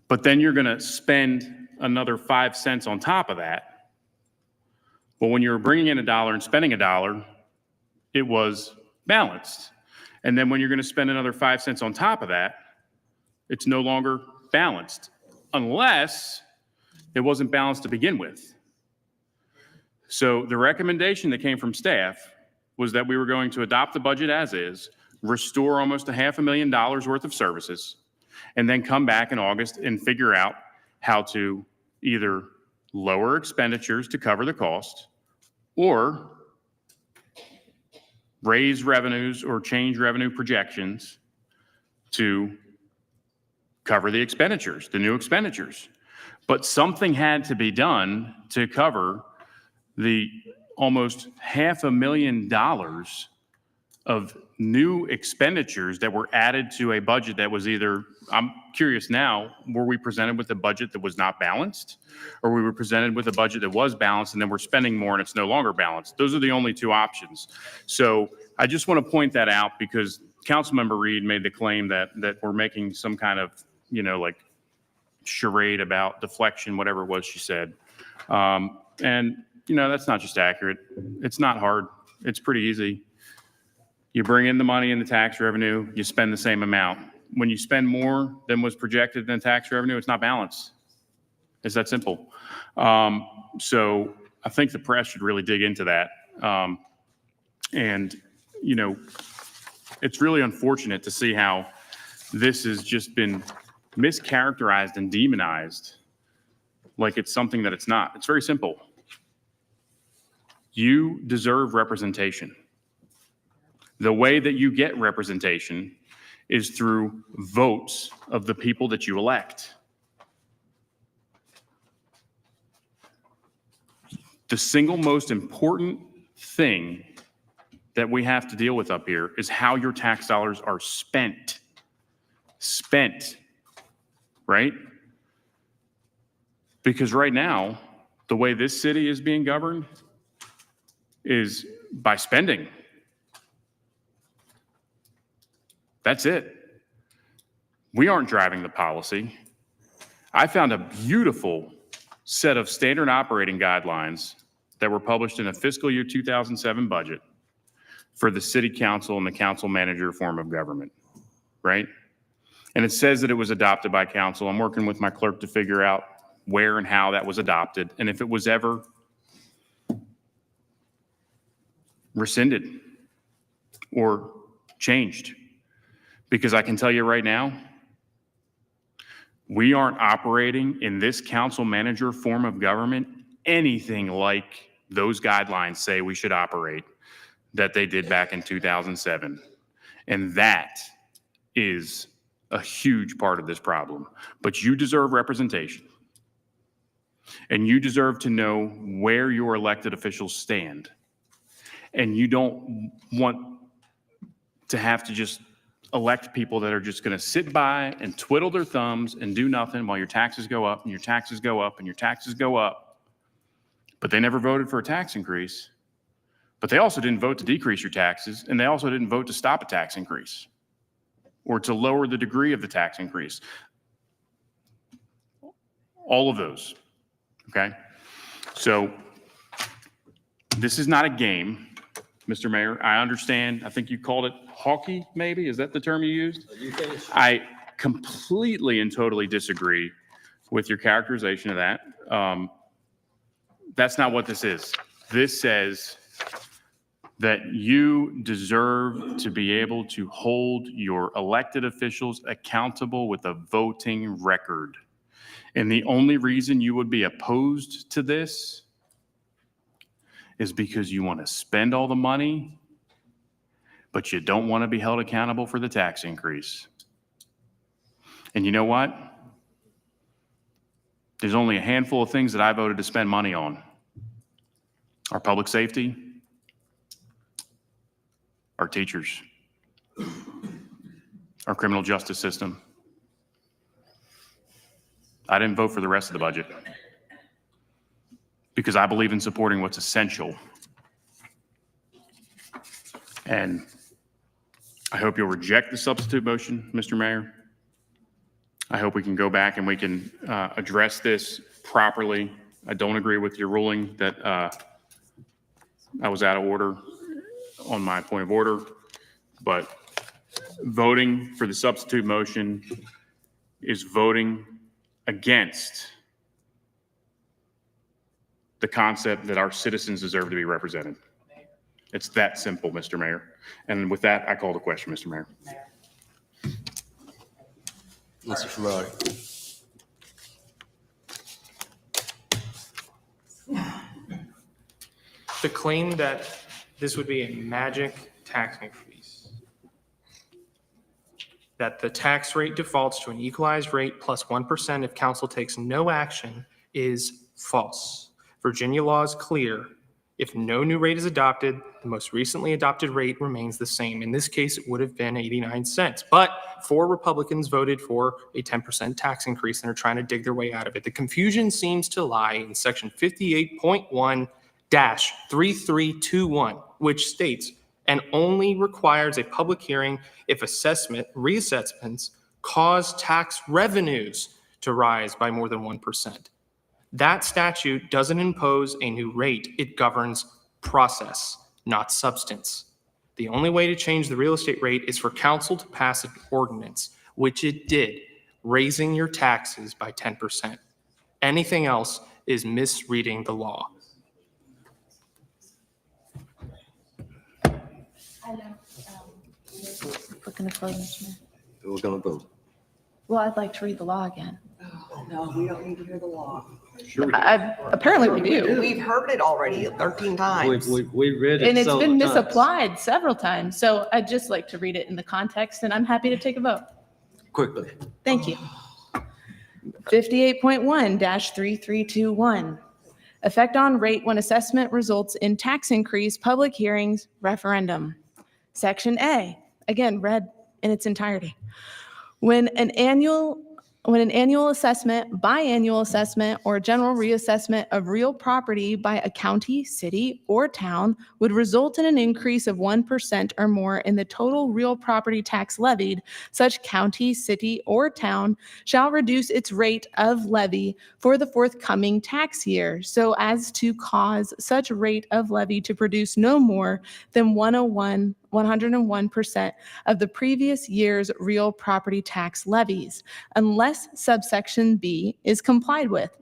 Speaker 7: But then you're going to spend another 5 cents on top of that. Well, when you're bringing in $1 and spending $1, it was balanced. And then when you're going to spend another 5 cents on top of that, it's no longer balanced, unless it wasn't balanced to begin with. So the recommendation that came from staff was that we were going to adopt the budget as is, restore almost $500,000 worth of services, and then come back in August and figure out how to either lower expenditures to cover the cost or raise revenues or change revenue projections to cover the expenditures, the new expenditures. But something had to be done to cover the almost $500,000 of new expenditures that were added to a budget that was either, I'm curious now, were we presented with a budget that was not balanced? Or we were presented with a budget that was balanced and then we're spending more and it's no longer balanced? Those are the only two options. So I just want to point that out because Councilmember Reed made the claim that we're making some kind of, like charade about deflection, whatever it was she said. And that's not just accurate. It's not hard. It's pretty easy. You bring in the money in the tax revenue, you spend the same amount. When you spend more than was projected in the tax revenue, it's not balanced. It's that simple. So I think the press should really dig into that. It's really unfortunate to see how this has just been mischaracterized and demonized like it's something that it's not. It's very simple. You deserve representation. The way that you get representation is through votes of the people that you elect. The single most important thing that we have to deal with up here is how your tax dollars are spent. Spent, right? Because right now, the way this city is being governed is by spending. That's it. We aren't driving the policy. I found a beautiful set of standard operating guidelines that were published in a fiscal year 2007 budget for the city council and the council manager form of government, right? And it says that it was adopted by council. I'm working with my clerk to figure out where and how that was adopted and if it was ever rescinded or changed. Because I can tell you right now, we aren't operating in this council manager form of government anything like those guidelines say we should operate that they did back in 2007. And that is a huge part of this problem. But you deserve representation. And you deserve to know where your elected officials stand. And you don't want to have to just elect people that are just going to sit by and twiddle their thumbs and do nothing while your taxes go up and your taxes go up and your taxes go up. But they never voted for a tax increase. But they also didn't vote to decrease your taxes, and they also didn't vote to stop a tax increase or to lower the degree of the tax increase. All of those, okay? So this is not a game, Mr. Mayor. I understand. I think you called it hockey, maybe? Is that the term you used? I completely and totally disagree with your characterization of that. That's not what this is. This says that you deserve to be able to hold your elected officials accountable with a voting record. And the only reason you would be opposed to this is because you want to spend all the money, but you don't want to be held accountable for the tax increase. And you know what? There's only a handful of things that I voted to spend money on. Our public safety, our teachers, our criminal justice system. I didn't vote for the rest of the budget because I believe in supporting what's essential. And I hope you'll reject the substitute motion, Mr. Mayor. I hope we can go back and we can address this properly. I don't agree with your ruling that I was out of order on my point of order, but voting for the substitute motion is voting against the concept that our citizens deserve to be represented. It's that simple, Mr. Mayor. And with that, I call the question, Mr. Mayor.
Speaker 1: Mr. Ferrari.
Speaker 9: The claim that this would be a magic tax increase, that the tax rate defaults to an equalized rate plus 1% if council takes no action, is false. Virginia law is clear. If no new rate is adopted, the most recently adopted rate remains the same. In this case, it would have been 89 cents. But 4 Republicans voted for a 10% tax increase and are trying to dig their way out of it. The confusion seems to lie in section 58.1-3321, which states, and only requires a public hearing if reassessments cause tax revenues to rise by more than 1%. That statute doesn't impose a new rate. It governs process, not substance. The only way to change the real estate rate is for council to pass an ordinance, which it did, raising your taxes by 10%. Anything else is misreading the law.
Speaker 8: We're going to close, Mr. Mayor.
Speaker 1: We're gonna vote.
Speaker 8: Well, I'd like to read the law again.
Speaker 11: No, we don't need to hear the law.
Speaker 8: Apparently we do.
Speaker 11: We've heard it already 13 times.
Speaker 1: We read it
Speaker 8: And it's
Speaker 1: several
Speaker 8: been
Speaker 1: times.
Speaker 8: misapplied several times. So I'd just like to read it in the context, and I'm happy to take a vote.
Speaker 1: Quickly.
Speaker 8: Thank you. 58.1-3321. Effect on rate when assessment results in tax increase, public hearings, referendum. Section A, again, read in its entirety. When an annual assessment, biannual assessment, or general reassessment of real property by a county, city, or town would result in an increase of 1% or more in the total real property tax levied, such county, city, or town shall reduce its rate of levy for the forthcoming tax year so as to cause such rate of levy to produce no more than 101% of the previous year's real property tax levies, unless subsection B is complied with,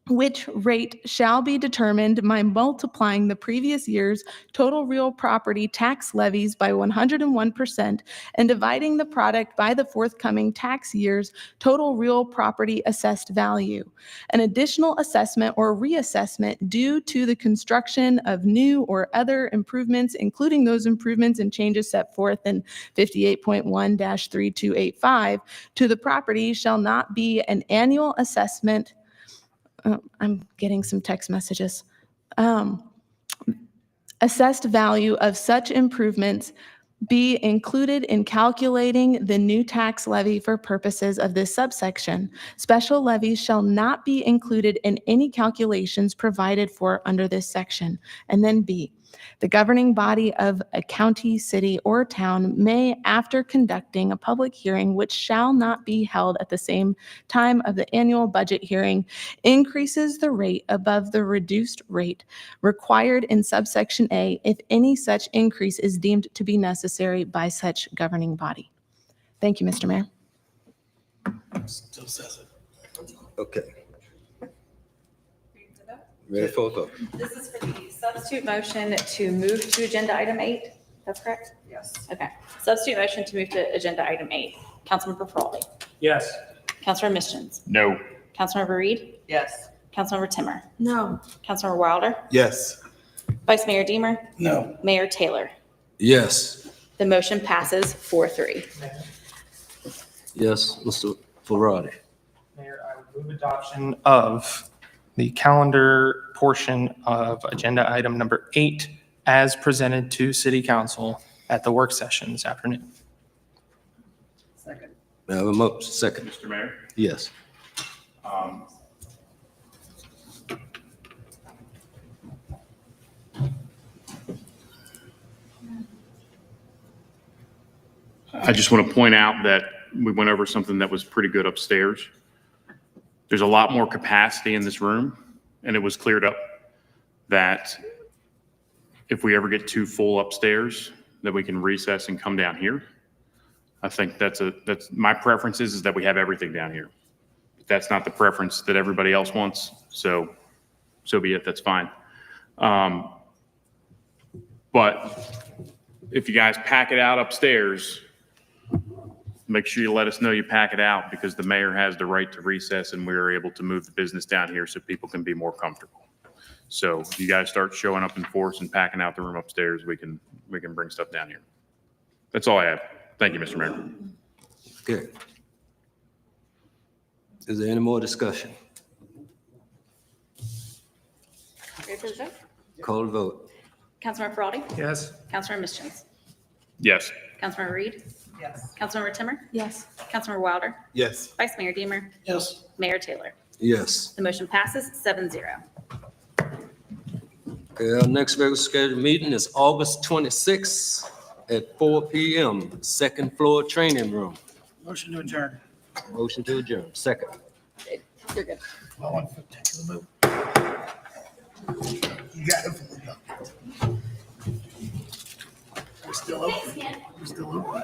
Speaker 8: which rate shall be determined by multiplying the previous year's total real property tax levies by 101% and dividing the product by the forthcoming tax year's total real property assessed value. An additional assessment or reassessment due to the construction of new or other improvements, including those improvements and changes set forth in 58.1-3285 to the property shall not be an annual assessment. I'm getting some text messages. Assessed value of such improvements be included in calculating the new tax levy for purposes of this subsection. Special levies shall not be included in any calculations provided for under this section. And then B, the governing body of a county, city, or town may, after conducting a public hearing which shall not be held at the same time of the annual budget hearing, increases the rate above the reduced rate required in subsection A if any such increase is deemed to be necessary by such governing body. Thank you, Mr. Mayor.
Speaker 3: Still says it.
Speaker 1: Okay. Ready for a vote?
Speaker 2: This is for the substitute motion to move to agenda item 8. That's correct?
Speaker 13: Yes.
Speaker 2: Okay. Substitute motion to move to agenda item 8. Councilmember Ferraldi.
Speaker 6: Yes.
Speaker 2: Councilmember Mischins.
Speaker 7: No.
Speaker 2: Councilmember Reed.
Speaker 13: Yes.
Speaker 2: Councilmember Timmer.
Speaker 13: No.
Speaker 2: Councilmember Wilder.
Speaker 12: Yes.
Speaker 2: Vice Mayor Deemer.
Speaker 3: No.
Speaker 2: Mayor Taylor.
Speaker 1: Yes.
Speaker 2: The motion passes 4-3.
Speaker 1: Yes, Mr. Ferrari.
Speaker 9: Mayor, I would move adoption of the calendar portion of agenda item number 8 as presented to City Council at the work session this afternoon.
Speaker 13: Second.
Speaker 1: May I have a motion? Second.
Speaker 7: Mr. Mayor?
Speaker 1: Yes.
Speaker 7: I just want to point out that we went over something that was pretty good upstairs. There's a lot more capacity in this room, and it was cleared up that if we ever get too full upstairs, that we can recess and come down here. I think that's my preference is that we have everything down here. If that's not the preference that everybody else wants, so be it, that's fine. But if you guys pack it out upstairs, make sure you let us know you pack it out, because the mayor has the right to recess and we are able to move the business down here so people can be more comfortable. So if you guys start showing up in force and packing out the room upstairs, we can bring stuff down here. That's all I have. Thank you, Mr. Mayor.
Speaker 1: Okay. Is there any more discussion?
Speaker 2: Ready for the vote?
Speaker 1: Call the vote.
Speaker 2: Councilmember Ferraldi.
Speaker 6: Yes.
Speaker 2: Councilmember Mischins.
Speaker 7: Yes.
Speaker 2: Councilmember Reed.
Speaker 13: Yes.
Speaker 2: Councilmember Timmer.
Speaker 8: Yes.
Speaker 2: Councilmember Wilder.
Speaker 12: Yes.
Speaker 2: Vice Mayor Deemer.
Speaker 3: Yes.
Speaker 2: Mayor Taylor.
Speaker 1: Yes.
Speaker 2: The motion passes 7-0.
Speaker 1: Okay, our next regular scheduled meeting is August 26th at 4 p.m., second floor training room.
Speaker 3: Motion to adjourn.
Speaker 1: Motion to adjourn. Second.
Speaker 2: You're good.
Speaker 3: Well, I'm taking the vote. You got it. We're still open. We're still open.